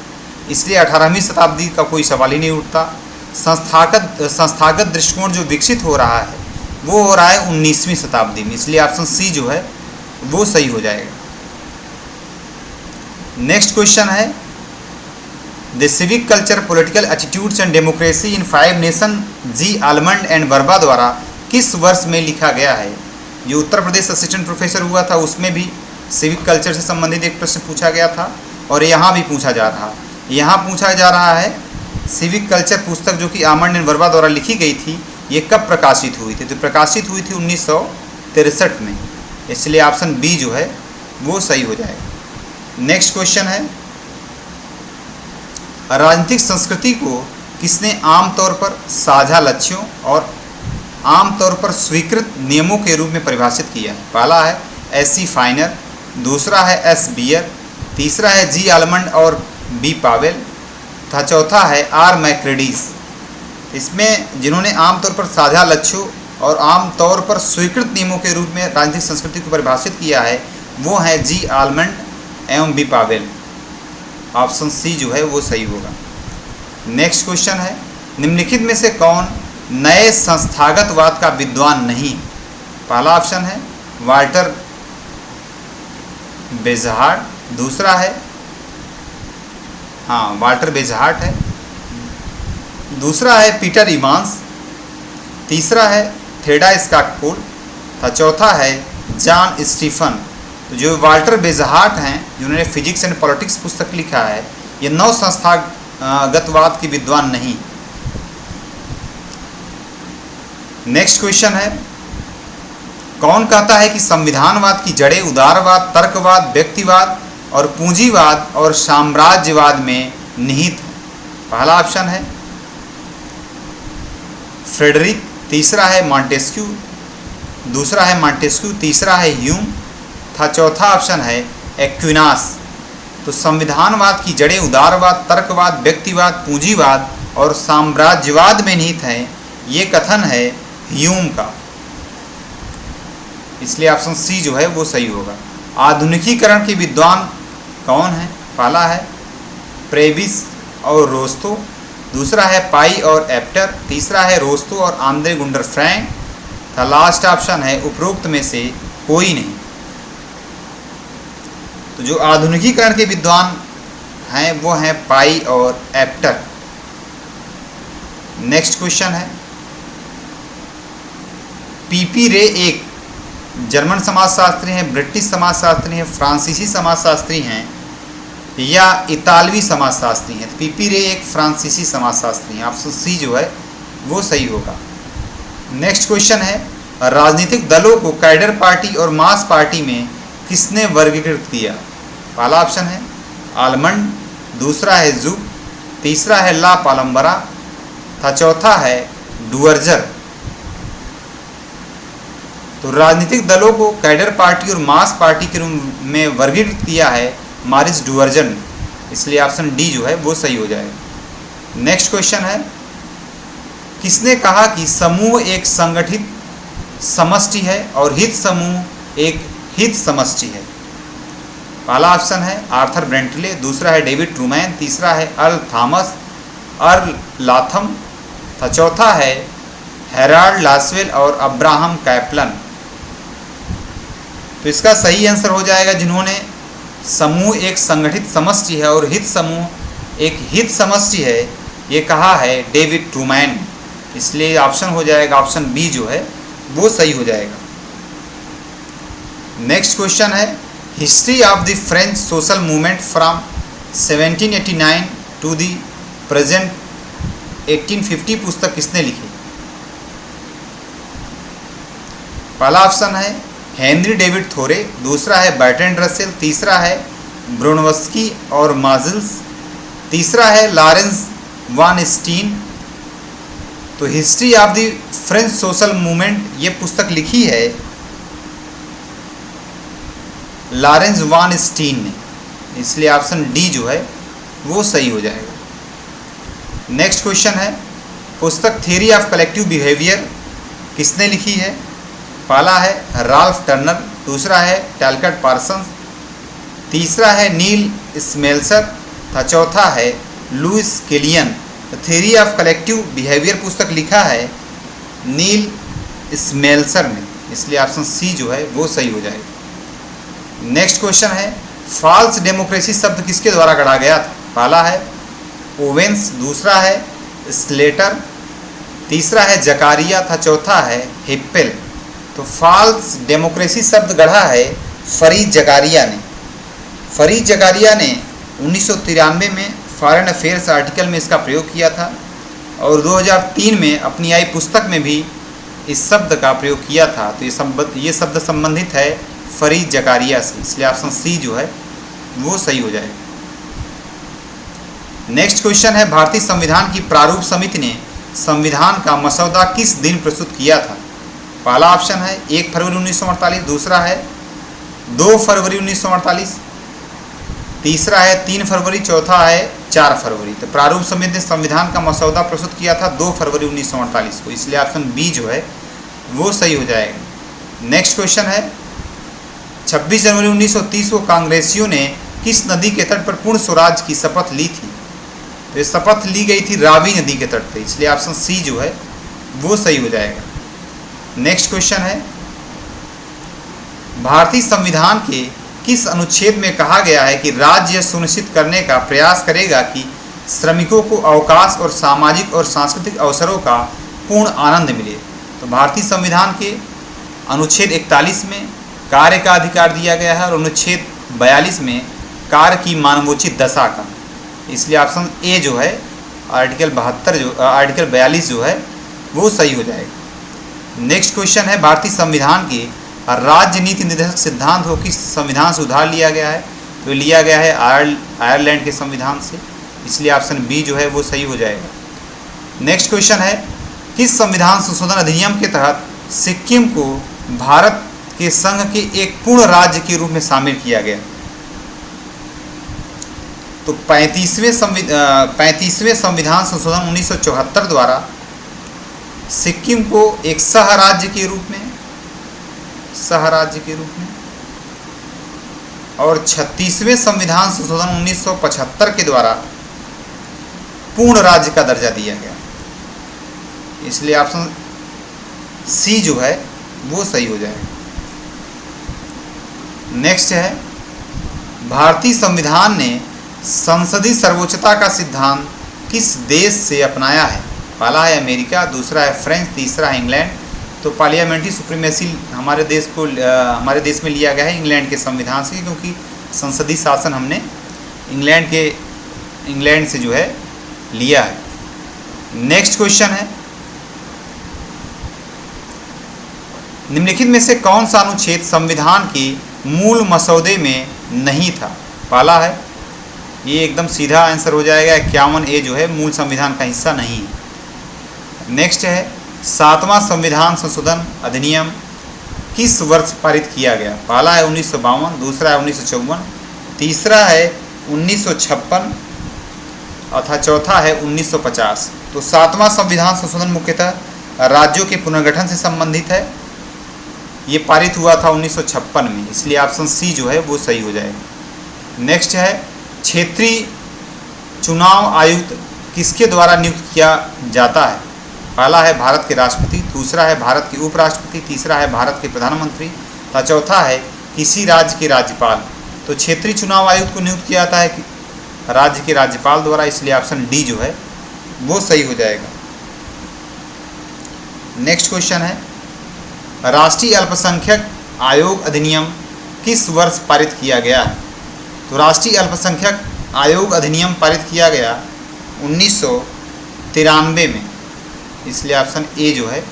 इसलिए 18वीं शताब्दी का कोई सवाल ही नहीं उठता। संस्थागत दृष्टिकोण जो विकसित हो रहा है वो हो रहा है 19वीं शताब्दी में, इसलिए ऑप्शन सी जो है वो सही हो जाएगा। नेक्स्ट क्वेश्चन है the civic culture political attitudes and democracy in 5 nation G Almond and Verba द्वारा किस वर्ष में लिखा गया है? जो उत्तर प्रदेश असिस्टेंट प्रोफेसर हुआ था उसमें भी सिविक कल्चर से संबंधित एक प्रश्न पूछा गया था और यहाँ भी पूछा जा रहा है। यहाँ पूछा जा रहा है सिविक कल्चर पुस्तक जो कि आलमंड एंड वर्बा द्वारा लिखी गई थी, ये कब प्रकाशित हुई थी? तो प्रकाशित हुई थी 1963 में, इसलिए ऑप्शन बी जो है वो सही हो जाएगा। नेक्स्ट क्वेश्चन है राजनीतिक संस्कृति को किसने आमतौर पर साझा लक्ष्यों और आमतौर पर स्वीकृत नियमों के रूप में परिभाषित किया है? पहला है एस.सी. फाइनर, दूसरा है एस. बियर, तीसरा है जी आलमंड और बी पावेल तथा चौथा है आर. मैक्रेडीज। इसमें जिन्होंने आमतौर पर साझा लक्ष्यों और आमतौर पर स्वीकृत नियमों के रूप में राजनीतिक संस्कृति को परिभाषित किया है वो है जी आलमंड एवं बी पावेल। ऑप्शन सी जो है वो सही होगा। नेक्स्ट क्वेश्चन है निम्नलिखित में से कौन नए संस्थागतवाद का विद्वान नहीं? पहला ऑप्शन है वाल्टर बेजहार्ट, दूसरा है वाल्टर बेजहार्ट है, दूसरा है पीटर इवांस, तीसरा है थेडा स्कॉट पोल तथा चौथा है जॉन स्टीफन। तो जो वाल्टर बेजहार्ट हैं जिन्होंने फिजिक्स एंड पॉलिटिक्स पुस्तक लिखा है, ये नव संस्थागतवाद के विद्वान नहीं। नेक्स्ट क्वेश्चन है कौन कहता है कि संविधानवाद की जड़ें उदारवाद, तर्कवाद, व्यक्तिवाद और पूंजीवाद और साम्राज्यवाद में निहित है? पहला ऑप्शन है फ्रेडरिक, तीसरा है मॉन्टेस्क्यू, दूसरा है मॉन्टेस्क्यू, तीसरा है ह्यूम तथा चौथा ऑप्शन है एक्विनास। तो संविधानवाद की जड़ें उदारवाद, तर्कवाद, व्यक्तिवाद, पूंजीवाद और साम्राज्यवाद में निहित है, ये कथन है ह्यूम का, इसलिए ऑप्शन सी जो है वो सही होगा। आधुनिकीकरण के विद्वान कौन है? पहला है प्रेविस और रोस्तो, दूसरा है पाई और एप्टर, तीसरा है रोस्तो और आंद्रे गुंडर फ्रैंक तथा लास्ट ऑप्शन है उपरोक्त में से कोई नहीं। तो जो आधुनिकीकरण के विद्वान हैं वो हैं पाई और एप्टर। नेक्स्ट क्वेश्चन है पीपी रे एक जर्मन समाजशास्त्री हैं, ब्रिटिश समाजशास्त्री हैं, फ्रांसीसी समाजशास्त्री हैं या इतालवी समाजशास्त्री हैं? तो पीपी रे एक फ्रांसीसी समाजशास्त्री हैं, ऑप्शन सी जो है वो सही होगा। नेक्स्ट क्वेश्चन है राजनीतिक दलों को कैडर पार्टी और मास पार्टी में किसने वर्गीकृत किया? पहला ऑप्शन है आलमंड, दूसरा है जू, तीसरा है ला पालम्बरा तथा चौथा है डुअर्जर। तो राजनीतिक दलों को कैडर पार्टी और मास पार्टी के रूप में वर्गीकृत किया है मारिस डुअर्जर, इसलिए ऑप्शन डी जो है वो सही हो जाएगा। नेक्स्ट क्वेश्चन है किसने कहा कि समूह एक संगठित समष्टि है और हित समूह एक हित समष्टि है? पहला ऑप्शन है आर्थर ब्रेंटले, दूसरा है डेविड ट्रूमैन, तीसरा है अर्ल थॉमस अर्ल लाथम तथा चौथा है हेराल्ड लासवेल और अब्राहम कैपलन। तो इसका सही आंसर हो जाएगा जिन्होंने समूह एक संगठित समष्टि है और हित समूह एक हित समष्टि है, ये कहा है डेविड ट्रूमैन, इसलिए ऑप्शन हो जाएगा ऑप्शन बी जो है वो सही हो जाएगा। नेक्स्ट क्वेश्चन है history of the French social movement from 1789 to the present 1850 पुस्तक किसने लिखी? पहला ऑप्शन है हेनरी डेविड थोरे, दूसरा है बर्ट्रैंड रसेल, तीसरा है ब्रोनवस्की और माजिल्स, तीसरा है लॉरेंस वान स्टीन। तो history of the French social movement ये पुस्तक लिखी है लॉरेंस वान स्टीन ने, इसलिए ऑप्शन डी जो है वो सही हो जाएगा। नेक्स्ट क्वेश्चन है, पुस्तक थियरी ऑफ कलेक्टिव बिहेवियर किसने लिखी है? पहला है राल्फ टर्नर, दूसरा है टैलकट पार्सन्स, तीसरा है नील स्मेल्सर तथा चौथा है Lewis Killian. Theory of collective behaviour पुस्तक लिखा है नील स्मेल्सर ने, इसलिए ऑप्शन सी जो है वो सही हो जाएगा। नेक्स्ट क्वेश्चन है, फॉल्स डेमोक्रेसी शब्द किसके द्वारा गढ़ा गया था? पहला है ओवेंस, दूसरा है स्लेटर, तीसरा है जकारिया तथा चौथा है हिप्पेल। तो फॉल्स डेमोक्रेसी शब्द गढ़ा है फरीद जकारिया ने। फरीद जकारिया ने 1993 में फॉरेन अफेयर्स आर्टिकल में इसका प्रयोग किया था और 2003 में अपनी आई पुस्तक में भी इस शब्द का प्रयोग किया था। तो ये शब्द संबंधित है फरीद जकारिया से, इसलिए ऑप्शन सी जो है वो सही हो जाएगा। नेक्स्ट क्वेश्चन है, भारतीय संविधान की प्रारूप समिति ने संविधान का मसौदा किस दिन प्रस्तुत किया था? पहला ऑप्शन है 1 फरवरी 1948, दूसरा है 2 फरवरी 1948, तीसरा है 3 फरवरी, चौथा है 4 फरवरी। तो प्रारूप समिति ने संविधान का मसौदा प्रस्तुत किया था 2 फरवरी 1948 को, इसलिए ऑप्शन बी जो है वो सही हो जाएगा। नेक्स्ट क्वेश्चन है, 26 जनवरी 1930 को कांग्रेसियों ने किस नदी के तट पर पूर्ण स्वराज की शपथ ली थी? तो ये शपथ ली गई थी रावी नदी के तट पर, इसलिए ऑप्शन सी जो है वो सही हो जाएगा। नेक्स्ट क्वेश्चन है, भारतीय संविधान के किस अनुच्छेद में कहा गया है कि राज्य सुनिश्चित करने का प्रयास करेगा कि श्रमिकों को अवकाश और सामाजिक और सांस्कृतिक अवसरों का पूर्ण आनंद मिले? तो भारतीय संविधान के अनुच्छेद 41 में कार्य का अधिकार दिया गया है और अनुच्छेद 42 में कार्य की मानवोचित दशा का, इसलिए ऑप्शन ए जो है आर्टिकल 42 जो है वो सही हो जाएगा। नेक्स्ट क्वेश्चन है, भारतीय संविधान के राज्य नीति निर्देशक सिद्धांत को किस संविधान से उधार लिया गया है? तो लिया गया है आयरलैंड के संविधान से, इसलिए ऑप्शन बी जो है वो सही हो जाएगा। नेक्स्ट क्वेश्चन है, किस संविधान संशोधन अधिनियम के तहत सिक्किम को भारत के संघ के एक पूर्ण राज्य के रूप में शामिल किया गया? तो 35वें संविधान संशोधन 1974 द्वारा सिक्किम को एक सह राज्य के रूप में और 36वें संविधान संशोधन 1975 के द्वारा पूर्ण राज्य का दर्जा दिया गया, इसलिए ऑप्शन सी जो है वो सही हो जाएगा। नेक्स्ट है, भारतीय संविधान ने संसदीय सर्वोच्चता का सिद्धांत किस देश से अपनाया है? पहला है अमेरिका, दूसरा है फ्रांस, तीसरा है इंग्लैंड। तो पार्लियामेंट्री सुप्रीमेसी हमारे देश में लिया गया है इंग्लैंड के संविधान से, क्योंकि संसदीय शासन हमने इंग्लैंड से जो है लिया है। नेक्स्ट क्वेश्चन है, निम्नलिखित में से कौन सा अनुच्छेद संविधान के मूल मसौदे में नहीं था? पहला है, ये एकदम सीधा आंसर हो जाएगा, 51A जो है मूल संविधान का हिस्सा नहीं है। नेक्स्ट है, 7वां संविधान संशोधन अधिनियम किस वर्ष पारित किया गया? पहला है 1952, दूसरा है 1954, तीसरा है 1956 तथा चौथा है 1950। तो 7वां संविधान संशोधन मुख्यतः राज्यों के पुनर्गठन से संबंधित है, ये पारित हुआ था 1956 में, इसलिए ऑप्शन सी जो है वो सही हो जाएगा। नेक्स्ट है, क्षेत्रीय चुनाव आयुक्त किसके द्वारा नियुक्त किया जाता है? पहला है भारत के राष्ट्रपति, दूसरा है भारत के उपराष्ट्रपति, तीसरा है भारत के प्रधानमंत्री तथा चौथा है किसी राज्य के राज्यपाल। तो क्षेत्रीय चुनाव आयुक्त को नियुक्त किया जाता है राज्य के राज्यपाल द्वारा, इसलिए ऑप्शन डी जो है वो सही हो जाएगा। नेक्स्ट क्वेश्चन है, राष्ट्रीय अल्पसंख्यक आयोग अधिनियम किस वर्ष पारित किया गया है? तो राष्ट्रीय अल्पसंख्यक आयोग अधिनियम पारित किया गया 1993 में, इसलिए ऑप्शन ए जो है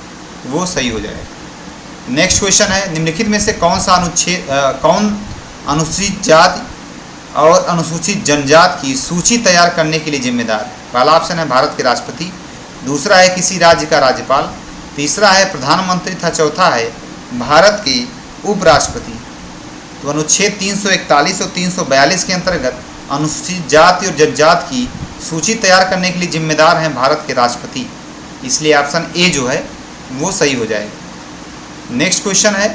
वो सही हो जाएगा। नेक्स्ट क्वेश्चन है, निम्नलिखित में से कौन अनुसूचित जाति और अनुसूचित जनजाति की सूची तैयार करने के लिए जिम्मेदार है? पहला ऑप्शन है भारत के राष्ट्रपति, दूसरा है किसी राज्य का राज्यपाल, तीसरा है प्रधानमंत्री तथा चौथा है भारत के उपराष्ट्रपति। तो अनुच्छेद 341 और 342 के अंतर्गत अनुसूचित जाति और जनजाति की सूची तैयार करने के लिए जिम्मेदार हैं भारत के राष्ट्रपति, इसलिए ऑप्शन ए जो है वो सही हो जाएगा। नेक्स्ट क्वेश्चन है,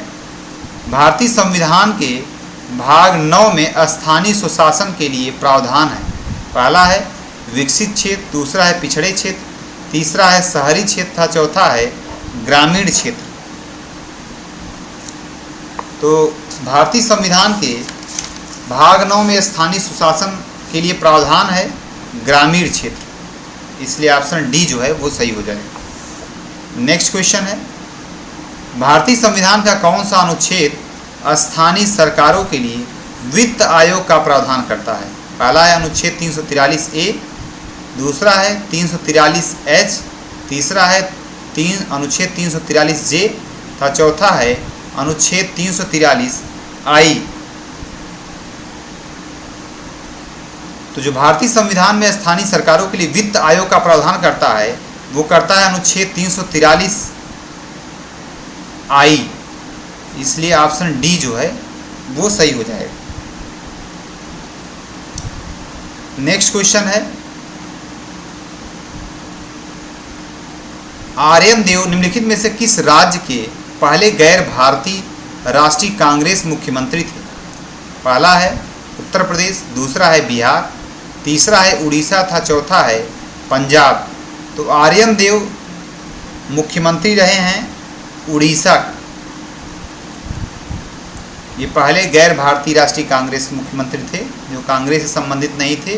भारतीय संविधान के भाग 9 में स्थानीय स्वशासन के लिए प्रावधान है। पहला है विकसित क्षेत्र, दूसरा है पिछड़े क्षेत्र, तीसरा है शहरी क्षेत्र तथा चौथा है ग्रामीण क्षेत्र। तो भारतीय संविधान के भाग 9 में स्थानीय सुशासन के लिए प्रावधान है ग्रामीण क्षेत्र, इसलिए ऑप्शन डी जो है वो सही हो जाएगा। नेक्स्ट क्वेश्चन है, भारतीय संविधान का कौन सा अनुच्छेद स्थानीय सरकारों के लिए वित्त आयोग का प्रावधान करता है? पहला है अनुच्छेद 343 ए, दूसरा है 343 एच, तीसरा है अनुच्छेद 343 जे तथा चौथा है अनुच्छेद 343 आई। तो जो भारतीय संविधान में स्थानीय सरकारों के लिए वित्त आयोग का प्रावधान करता है वो करता है अनुच्छेद 343 आई, इसलिए ऑप्शन डी जो है वो सही हो जाएगा। नेक्स्ट क्वेश्चन है, आर्यन देव निम्नलिखित में से किस राज्य के पहले गैर भारतीय राष्ट्रीय कांग्रेस मुख्यमंत्री थे? पहला है उत्तर प्रदेश, दूसरा है बिहार, तीसरा है उड़ीसा तथा चौथा है पंजाब। तो आर्यन देव मुख्यमंत्री रहे हैं उड़ीसा, ये पहले गैर भारतीय राष्ट्रीय कांग्रेस के मुख्यमंत्री थे, जो कांग्रेस से संबंधित नहीं थे,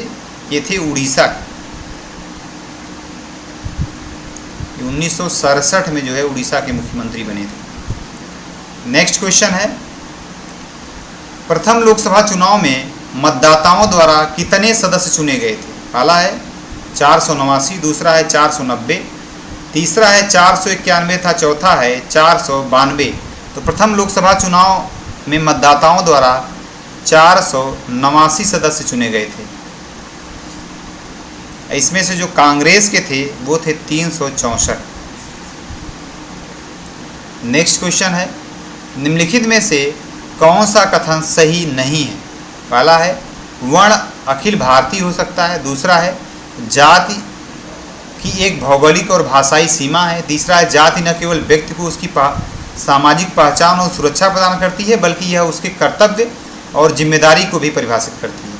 ये थे उड़ीसा। 1967 में जो है उड़ीसा के मुख्यमंत्री बने थे। नेक्स्ट क्वेश्चन है, प्रथम लोकसभा चुनाव में मतदाताओं द्वारा कितने सदस्य चुने गए थे? पहला है 489, दूसरा है 490, तीसरा है 491 तथा चौथा है 492। तो प्रथम लोकसभा चुनाव में मतदाताओं द्वारा 489 सदस्य चुने गए थे। इसमें से जो कांग्रेस के थे वो थे 364। नेक्स्ट क्वेश्चन है, निम्नलिखित में से कौन सा कथन सही नहीं है? पहला है वर्ण अखिल भारतीय हो सकता है, दूसरा है जाति की एक भौगोलिक और भाषाई सीमा है, तीसरा है जाति न केवल व्यक्ति को उसकी सामाजिक पहचान और सुरक्षा प्रदान करती है बल्कि यह उसके कर्तव्य और जिम्मेदारी को भी परिभाषित करती है।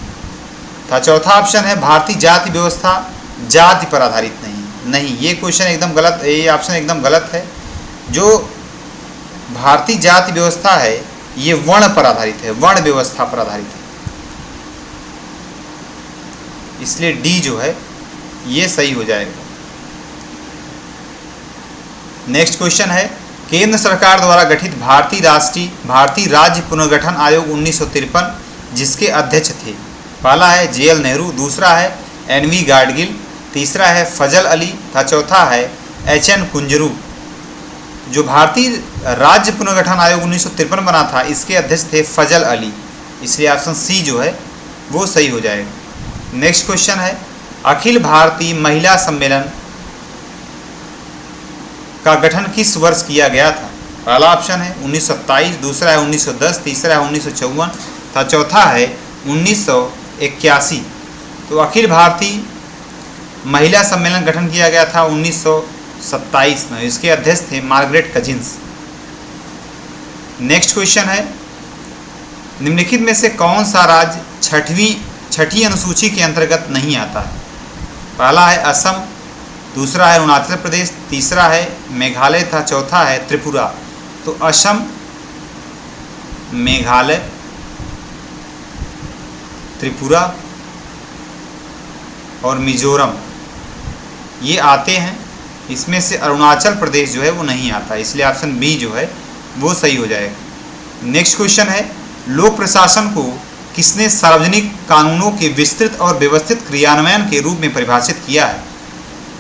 था चौथा ऑप्शन है भारतीय जाति व्यवस्था जाति पर आधारित नहीं, ये क्वेश्चन एकदम गलत, ये ऑप्शन एकदम गलत है। जो भारतीय जाति व्यवस्था है ये वर्ण पर आधारित है, वर्ण व्यवस्था पर आधारित है, इसलिए डी जो है ये सही हो जाएगा। नेक्स्ट क्वेश्चन है, केंद्र सरकार द्वारा गठित भारतीय राज्य पुनर्गठन आयोग 1953 जिसके अध्यक्ष थे? पहला है JL नेहरू, दूसरा है NV गाडगिल, तीसरा है फजल अली तथा चौथा है HN कुंजरू। जो भारतीय राज्य पुनर्गठन आयोग 1953 बना था इसके अध्यक्ष थे फजल अली, इसलिए ऑप्शन सी जो है वो सही हो जाएगा। नेक्स्ट क्वेश्चन है, अखिल भारतीय महिला सम्मेलन का गठन किस वर्ष किया गया था? पहला ऑप्शन है 1927, दूसरा है 1910, तीसरा है 1954 तथा चौथा है 1981। तो अखिल भारतीय महिला सम्मेलन गठन किया गया था 1927 में, इसके अध्यक्ष थे मार्गरेट कजिन्स। नेक्स्ट क्वेश्चन है, निम्नलिखित में से कौन सा राज्य छठी अनुसूची के अंतर्गत नहीं आता है? पहला है असम, दूसरा है अरुणाचल प्रदेश, तीसरा है मेघालय तथा चौथा है त्रिपुरा। तो असम, मेघालय, त्रिपुरा और मिजोरम ये आते हैं, इसमें से अरुणाचल प्रदेश जो है वो नहीं आता, इसलिए ऑप्शन बी जो है वो सही हो जाएगा। नेक्स्ट क्वेश्चन है, लोक प्रशासन को किसने सार्वजनिक कानूनों के विस्तृत और व्यवस्थित क्रियान्वयन के रूप में परिभाषित किया है?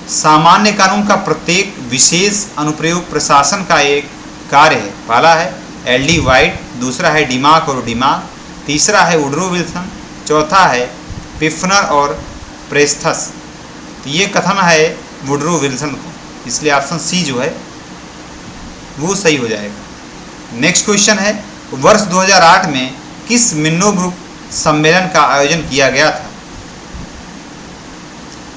सामान्य कानून का प्रत्येक विशेष अनुप्रयोग प्रशासन का एक कार्य है। पहला है LD वाइट, दूसरा है डिमाक और डिमाक, तीसरा है वुडरो विल्सन, चौथा है पिफनर और प्रेस्थस। तो ये कथन है वुडरो विल्सन को, इसलिए ऑप्शन सी जो है वो सही हो जाएगा। नेक्स्ट क्वेश्चन है, वर्ष 2008 में किस मिन्नो सम्मेलन का आयोजन किया गया था?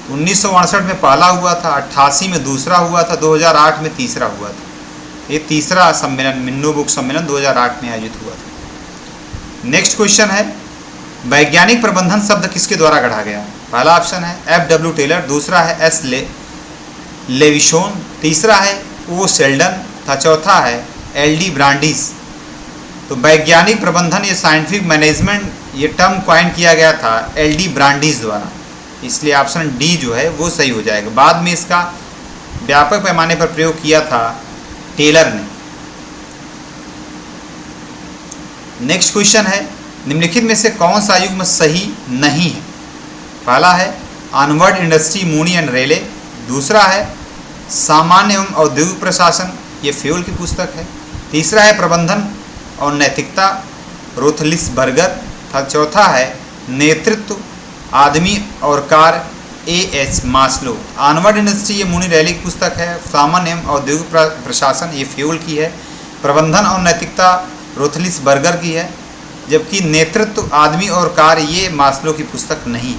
1968 में पहला हुआ था, 88 में दूसरा हुआ था, 2008 में तीसरा हुआ था। ये तीसरा सम्मेलन मिन्नो सम्मेलन 2008 में आयोजित हुआ था। नेक्स्ट क्वेश्चन है, वैज्ञानिक प्रबंधन शब्द किसके द्वारा गढ़ा गया? पहला ऑप्शन है F.W. टेलर, दूसरा है S. लेविसोन, तीसरा है O. शेल्डन तथा चौथा है L.D. ब्रांडिस। तो वैज्ञानिक प्रबंधन ये साइंटिफिक मैनेजमेंट ये टर्म कॉइन किया गया था L.D. ब्रांडिस द्वारा, इसलिए ऑप्शन डी जो है वो सही हो जाएगा। बाद में इसका व्यापक पैमाने पर प्रयोग किया था टेलर ने। नेक्स्ट क्वेश्चन है, निम्नलिखित में से कौन सा युग्म सही नहीं है? पहला है ऑनवर्ड इंडस्ट्री मूनी एंड रेले, दूसरा है सामान्य एवं औद्योगिक प्रशासन, ये फ्यूल की पुस्तक है, तीसरा है प्रबंधन और नैतिकता रोथलिसबर्गर तथा चौथा है नेतृत्व आदमी और कार्य A.H. मास्लो। ऑनवर्ड इंडस्ट्री ये मूनी रेले की पुस्तक है, सामान्य एवं औद्योगिक प्रशासन ये फ्यूल की है, प्रबंधन और नैतिकता रोथलिसबर्गर की है, जबकि नेतृत्व आदमी और कार्य ये मास्लो की पुस्तक नहीं।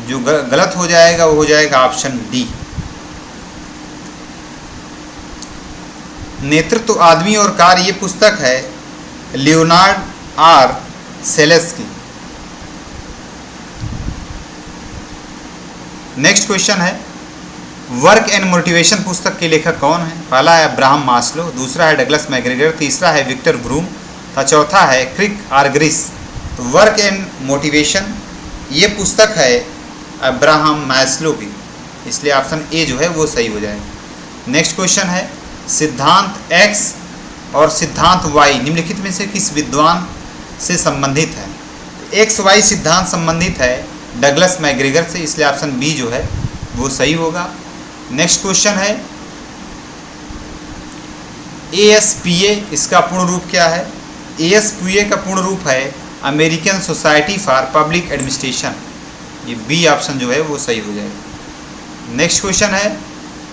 जो गलत हो जाएगा वो हो जाएगा ऑप्शन डी। नेतृत्व आदमी और कार्य ये पुस्तक है लियोनार्ड आर सेलेस की। नेक्स्ट क्वेश्चन है, वर्क एंड मोटिवेशन पुस्तक के लेखक कौन है? पहला है अब्राहम मास्लो, दूसरा है डगलस मैकग्रेगर, तीसरा है विक्टर ब्रूम तथा चौथा है क्रिक आर्गरिस। तो वर्क एंड मोटिवेशन ये पुस्तक है अब्राहम मास्लो की, इसलिए ऑप्शन ए जो है वो सही हो जाएगा। नेक्स्ट क्वेश्चन है, सिद्धांत X और सिद्धांत Y निम्नलिखित में से किस विद्वान से संबंधित है? XY सिद्धांत संबंधित है डगलस मैकग्रेगर से, इसलिए ऑप्शन बी जो है वो सही होगा। नेक्स्ट क्वेश्चन है, ASPA इसका पूर्ण रूप क्या है? ASPA का पूर्ण रूप है American society for public administration, ये बी ऑप्शन जो है वो सही हो जाएगा। नेक्स्ट क्वेश्चन है,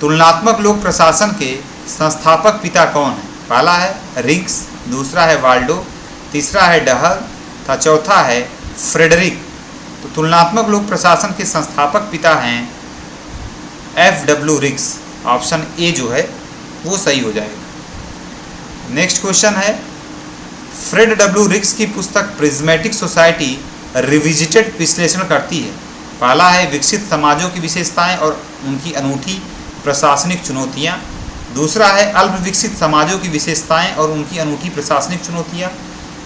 तुलनात्मक लोक प्रशासन के संस्थापक पिता कौन है? पहला है रिंग्स, दूसरा है वाल्डो, तीसरा है डहर तथा चौथा है फ्रेडरिक। तो तुलनात्मक लोक प्रशासन के संस्थापक पिता हैं F.W. रिक्स, ऑप्शन ए जो है वो सही हो जाएगा। नेक्स्ट क्वेश्चन है, फ्रेड डब्ल्यू रिक्स की पुस्तक प्रिज्मेटिक सोसाइटी रिविजिटेड विश्लेषण करती है। पहला है विकसित समाजों की विशेषताएं और उनकी अनूठी प्रशासनिक चुनौतियां, दूसरा है अल्प विकसित समाजों की विशेषताएं और उनकी अनूठी प्रशासनिक चुनौतियां,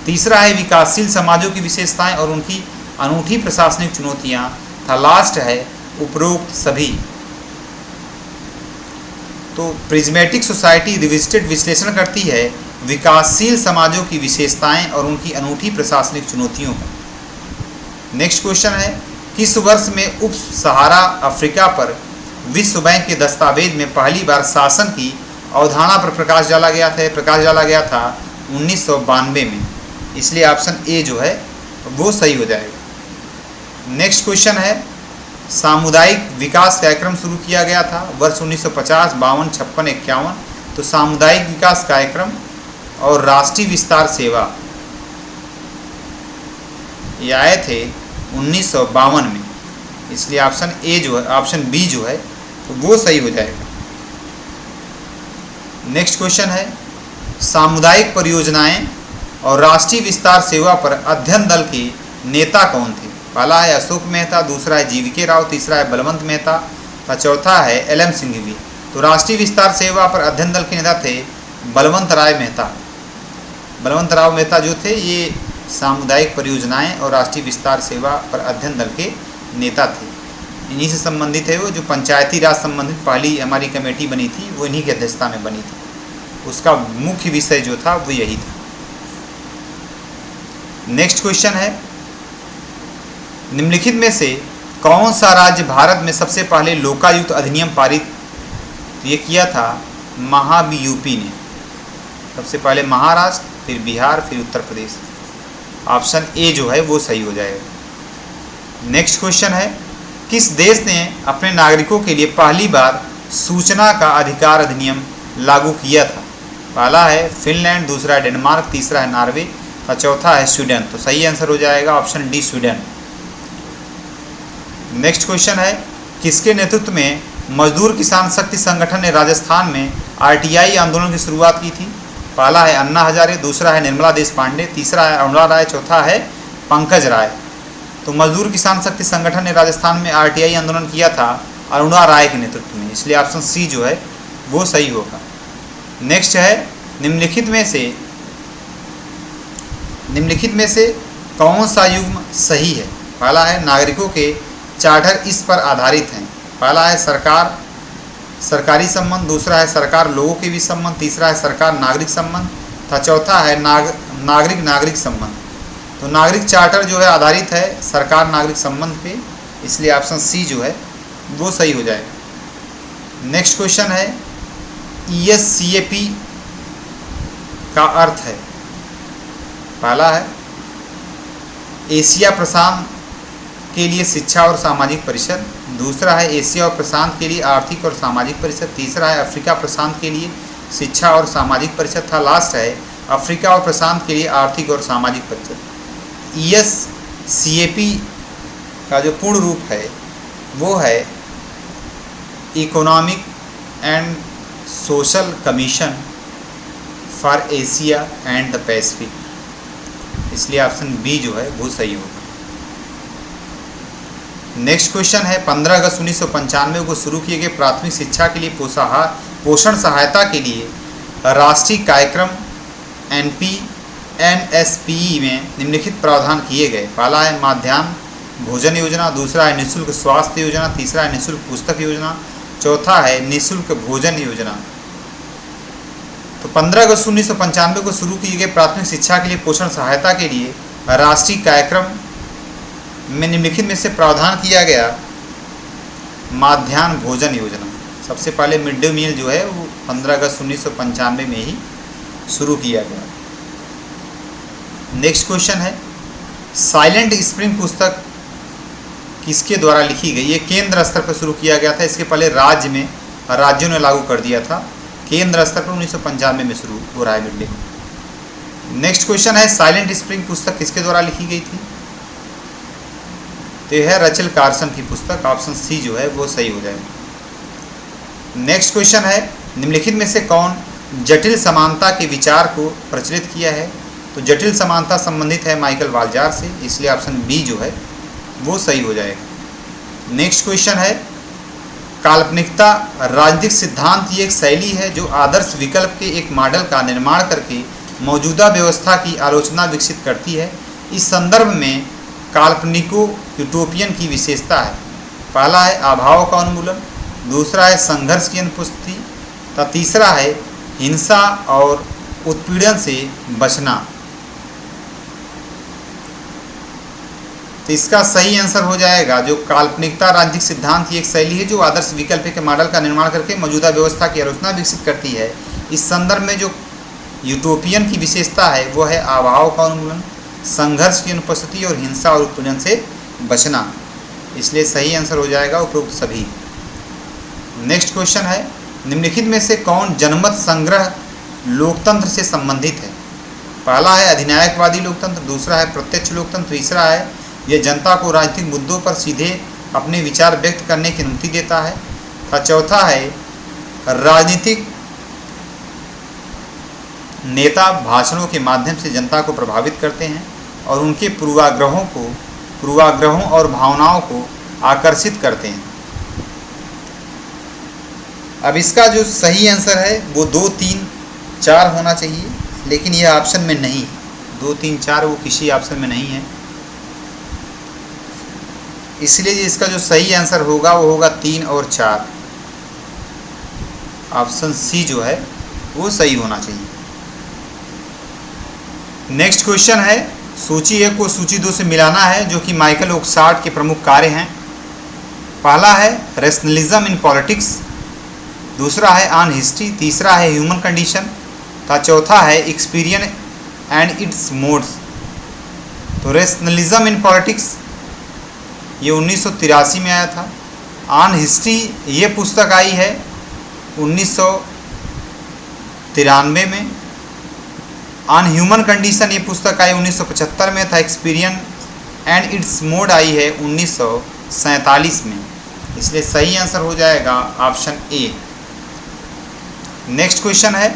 तीसरा है विकासशील समाजों की विशेषताएं और उनकी अनूठी प्रशासनिक चुनौतियां था लास्ट है उपरोक्त सभी। तो प्रिज्मेटिक सोसाइटी रिविजिटेड विश्लेषण करती है विकासशील समाजों की विशेषताएं और उनकी अनूठी प्रशासनिक चुनौतियों का। नेक्स्ट क्वेश्चन है, किस वर्ष में उप सहारा अफ्रीका पर विश्व बैंक के दस्तावेज में पहली बार शासन की अवधारणा पर प्रकाश डाला गया था? 1992 में, इसलिए ऑप्शन ए जो है वो सही हो जाएगा। नेक्स्ट क्वेश्चन है, सामुदायिक विकास कार्यक्रम शुरू किया गया था वर्ष 1950, 52, 56, 51। तो सामुदायिक विकास कार्यक्रम और राष्ट्रीय विस्तार सेवा ये आए थे 1952 में, इसलिए ऑप्शन ए जो है ऑप्शन बी जो है तो वो सही हो जाएगा। नेक्स्ट क्वेश्चन है, सामुदायिक परियोजनाएं और राष्ट्रीय विस्तार सेवा पर अध्ययन दल के नेता कौन थे? पहला है अशोक मेहता, दूसरा है जीवीके राव, तीसरा है बलवंत मेहता और चौथा है LM सिंघवी। तो राष्ट्रीय विस्तार सेवा पर अध्ययन दल के नेता थे बलवंत राय मेहता। बलवंत राव मेहता जो थे ये सामुदायिक परियोजनाएं और राष्ट्रीय विस्तार सेवा पर अध्ययन दल के नेता थे। इन्हीं से संबंधित है वो जो पंचायती राज संबंधित पहली हमारी कमेटी बनी थी वो इन्हीं की अध्यक्षता में बनी थी, उसका मुख्य विषय जो था वो यही था। नेक्स्ट क्वेश्चन है, निम्नलिखित में से कौन सा राज्य भारत में सबसे पहले लोकायुक्त अधिनियम पारित ये किया था? यूपी ने सबसे पहले, महाराष्ट्र, फिर बिहार, फिर उत्तर प्रदेश। ऑप्शन ए जो है वो सही हो जाएगा। नेक्स्ट क्वेश्चन है, किस देश ने अपने नागरिकों के लिए पहली बार सूचना का अधिकार अधिनियम लागू किया था? पहला है फिनलैंड, दूसरा है डेनमार्क, तीसरा है नॉर्वे था चौथा है स्वीडन। तो सही आंसर हो जाएगा option D Sweden. Next question है, किसके नेतृत्व में मजदूर किसान शक्ति संगठन ने राजस्थान में आरटीआई आंदोलन की शुरुआत की थी? पहला है अन्ना हजारे, दूसरा है निर्मला देश पांडे, तीसरा है अरुणा राय, चौथा है पंकज राय। तो मजदूर किसान शक्ति संगठन ने राजस्थान में आरटीआई आंदोलन किया था अरुणा राय के नेतृत्व में, इसलिए ऑप्शन सी जो है वो सही होगा। नेक्स्ट है, निम्नलिखित में से कौन सा युग्म सही है? पहला है नागरिकों के चार्टर इस पर आधारित हैं। पहला है सरकारी संबंध, दूसरा है सरकार लोगों के बीच संबंध, तीसरा है सरकार नागरिक संबंध तथा चौथा है नागरिक संबंध। तो नागरिक चार्टर जो है आधारित है सरकार नागरिक संबंध पे, इसलिए ऑप्शन सी जो है वो सही हो जाएगा। नेक्स्ट क्वेश्चन है, ESCAP का अर्थ है? पहला है एशिया प्रशांत के लिए शिक्षा और सामाजिक परिषद, दूसरा है एशिया और प्रशांत के लिए आर्थिक और सामाजिक परिषद, तीसरा है अफ्रीका प्रशांत के लिए शिक्षा और सामाजिक परिषद था, लास्ट है अफ्रीका और प्रशांत के लिए आर्थिक और सामाजिक परिषद। ESCAP का जो पूर्ण रूप है वो है economic and social commission for Asia and the Pacific, इसलिए ऑप्शन बी जो है वो सही होगा। नेक्स्ट क्वेश्चन है, 15 अगस्त 1995 को शुरू किए गए प्राथमिक शिक्षा के लिए पोषण सहायता के लिए राष्ट्रीय कार्यक्रम NSPE में निम्नलिखित प्रावधान किए गए। पहला है माध्याह्न भोजन योजना, दूसरा है निःशुल्क स्वास्थ्य योजना, तीसरा है निःशुल्क पुस्तक योजना, चौथा है निःशुल्क भोजन योजना। तो 15 अगस्त 1995 को शुरू किए गए प्राथमिक शिक्षा के लिए पोषण सहायता के लिए राष्ट्रीय कार्यक्रम में निम्नलिखित में से प्रावधान किया गया माध्याह्न भोजन योजना। सबसे पहले मिड डे मील जो है वो 15 अगस्त 1995 में ही शुरू किया गया। नेक्स्ट क्वेश्चन है, साइलेंट स्प्रिंग पुस्तक किसके द्वारा लिखी गई? ये केंद्र स्तर पर शुरू किया गया था, इसके पहले राज्यों ने लागू कर दिया था। केंद्र स्तर पर 1995 में शुरू हो रहा है mid day meal. Next question है, साइलेंट स्प्रिंग पुस्तक किसके द्वारा लिखी गई थी? तो यह है रचल कार्सन की पुस्तक, ऑप्शन सी जो है वो सही हो जाएगा। नेक्स्ट क्वेश्चन है, निम्नलिखित में से कौन जटिल समानता के विचार को प्रचलित किया है? तो जटिल समानता संबंधित है माइकल वाल्जार से, इसलिए ऑप्शन बी जो है वो सही हो जाएगा। नेक्स्ट क्वेश्चन है, काल्पनिकता राजनीतिक सिद्धांत की एक शैली है जो आदर्श विकल्प के एक मॉडल का निर्माण करके मौजूदा व्यवस्था की आलोचना विकसित करती है। इस संदर्भ में काल्पनिको यूटोपियन की विशेषता है। पहला है अभाव का उन्मूलन, दूसरा है संघर्ष की अनुपस्थिति तथा तीसरा है हिंसा और उत्पीड़न से बचना। तो इसका सही आंसर हो जाएगा जो काल्पनिकता राजनीतिक सिद्धांत की एक शैली है जो आदर्श विकल्प के मॉडल का निर्माण करके मौजूदा व्यवस्था की आलोचना विकसित करती है। इस संदर्भ में जो यूटोपियन की विशेषता है वो है अभाव का उन्मूलन, संघर्ष की अनुपस्थिति और हिंसा और उत्पीड़न से बचना, इसलिए सही आंसर हो जाएगा उपरोक्त सभी। नेक्स्ट क्वेश्चन है, निम्नलिखित में से कौन जनमत संग्रह लोकतंत्र से संबंधित है? पहला है अधिनायकवादी लोकतंत्र, दूसरा है प्रत्यक्ष लोकतंत्र, तीसरा है यह जनता को राजनीतिक मुद्दों पर सीधे अपने विचार व्यक्त करने की अनुमति देता है, तथा चौथा है राजनीतिक नेता भाषणों के माध्यम से जनता को प्रभावित करते हैं और उनके पूर्वाग्रहों और भावनाओं को आकर्षित करते हैं। अब इसका जो सही आंसर है वो 2, 3, 4 होना चाहिए, लेकिन यह ऑप्शन में नहीं, 2, 3, 4 वो किसी ऑप्शन में नहीं है, इसलिए इसका जो सही आंसर होगा वो होगा 3 और 4, ऑप्शन सी जो है वो सही होना चाहिए। नेक्स्ट क्वेश्चन है, सूची 1 को सूची 2 से मिलाना है जो कि माइकल ओक्सार्ट के प्रमुख कार्य हैं। पहला है रैशनलिज्म इन पॉलिटिक्स, दूसरा है ऑन हिस्ट्री, तीसरा है ह्यूमन कंडीशन तथा चौथा है एक्सपीरियंस एंड इट्स मोड्स। तो रैशनलिज्म इन पॉलिटिक्स ये 1983 में आया था। ऑन हिस्ट्री ये पुस्तक आई है 1993 में ऑन ह्यूमन कंडीशन ये पुस्तक आई 1975 में था। Experience and it's mode I है 1947 में। इसलिए सही आंसर हो जाएगा ऑप्शन ए। नेक्स्ट क्वेश्चन है,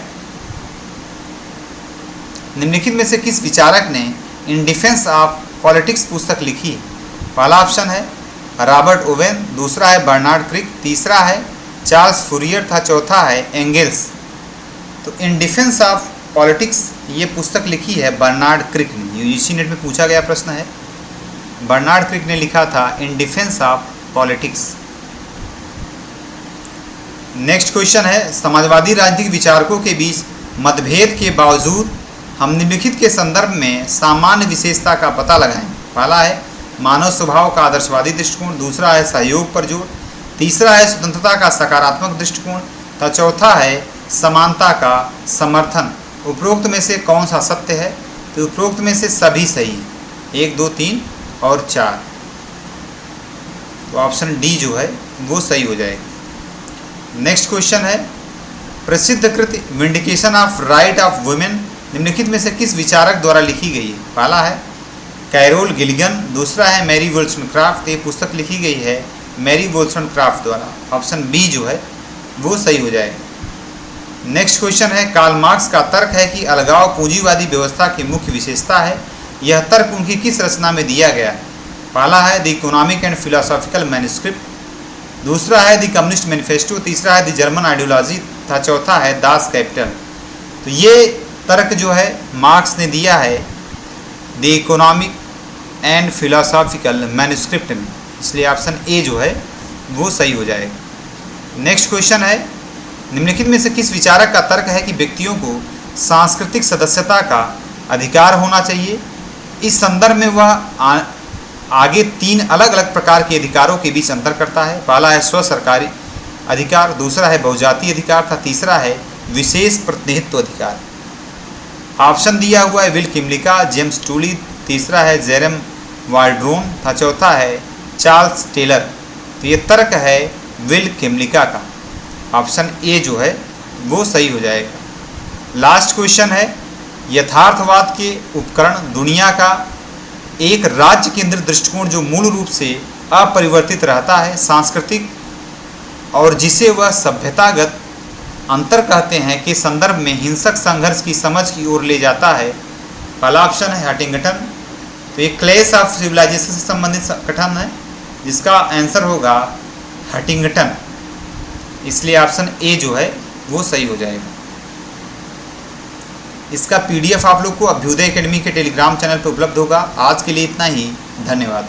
निम्नलिखित में से किस विचारक ने इन डिफेंस ऑफ पॉलिटिक्स पुस्तक लिखी? पहला ऑप्शन है रॉबर्ट ओवेन, दूसरा है बर्नार्ड क्रिक, तीसरा है चार्ल्स फूरियर था, चौथा है एंगेल्स। तो इन डिफेंस ऑफ पॉलिटिक्स ये पुस्तक लिखी है बर्नार्ड क्रिक ने। यूजीसी नेट में पूछा गया प्रश्न है, बर्नार्ड क्रिक ने लिखा था in defence of politics. Next question है, समाजवादी राजनीतिक विचारकों के बीच मतभेद के बावजूद हम निम्नलिखित के संदर्भ में सामान्य विशेषता का पता लगाएं। पहला है मानव स्वभाव का आदर्शवादी दृष्टिकोण, दूसरा है सहयोग पर जोर, तीसरा है स्वतंत्रता का सकारात्मक दृष्टिकोण तथा चौथा है समानता का समर्थन। उपरोक्त में से कौन सा सत्य है? तो उपरोक्त में से सभी सही हैं, 1, 2, 3 और 4। तो ऑप्शन डी जो है वो सही हो जाएगा। नेक्स्ट क्वेश्चन है, प्रसिद्ध कृति vindication of right of women निम्नलिखित में से किस विचारक द्वारा लिखी गई है? पहला है कैरोल गिलिगन, दूसरा है मैरी वोllstonecraft। ये पुस्तक लिखी गई है मैरी वोllstonecraft द्वारा। ऑप्शन बी जो है वो सही हो जाएगा। नेक्स्ट क्वेश्चन है, कार्ल मार्क्स का तर्क है कि अलगाव पूंजीवादी व्यवस्था की मुख्य विशेषता है। यह तर्क उनकी किस रचना में दिया गया है? पहला है the economic and philosophical manuscript, दूसरा है द कम्युनिस्ट मैनिफेस्टो, तीसरा है द जर्मन आइडियोलॉजी तथा चौथा है दास कैपिटल। तो ये तर्क जो है मार्क्स ने दिया है the economic and philosophical manuscript में, इसलिए ऑप्शन ए जो है वो सही हो जाएगा। नेक्स्ट क्वेश्चन है, निम्नलिखित में से किस विचारक का तर्क है कि व्यक्तियों को सांस्कृतिक सदस्यता का अधिकार होना चाहिए? इस संदर्भ में वह आगे 3 अलग अलग प्रकार के अधिकारों के बीच अंतर करता है। पहला है स्व सरकारी अधिकार, दूसरा है बहुजातीय अधिकार तथा तीसरा है विशेष प्रतिनिधित्व अधिकार। ऑप्शन दिया हुआ है विल किमलिका, जेम्स टूली, तीसरा है जेरम वाल्ड्रोन तथा चौथा है चार्ल्स टेलर। तो ये तर्क है विल किमलिका का। ऑप्शन ए जो है वो सही हो जाएगा। लास्ट क्वेश्चन है, यथार्थवाद के उपकरण दुनिया का एक राज्य केंद्रित दृष्टिकोण जो मूल रूप से अपरिवर्तित रहता है, सांस्कृतिक और जिसे वह सभ्यतागत अंतर कहते हैं के संदर्भ में हिंसक संघर्ष की समझ की ओर ले जाता है। पहला ऑप्शन है हंटिंगटन। तो ये क्लैश ऑफ सिविलाइजेशन से संबंधित कथन है, जिसका आंसर होगा हंटिंगटन, इसलिए ऑप्शन ए जो है वो सही हो जाएगा। इसका PDF आप लोग को अभ्युदय एकेडमी के टेलीग्राम चैनल पर उपलब्ध होगा। आज के लिए इतना ही, धन्यवाद।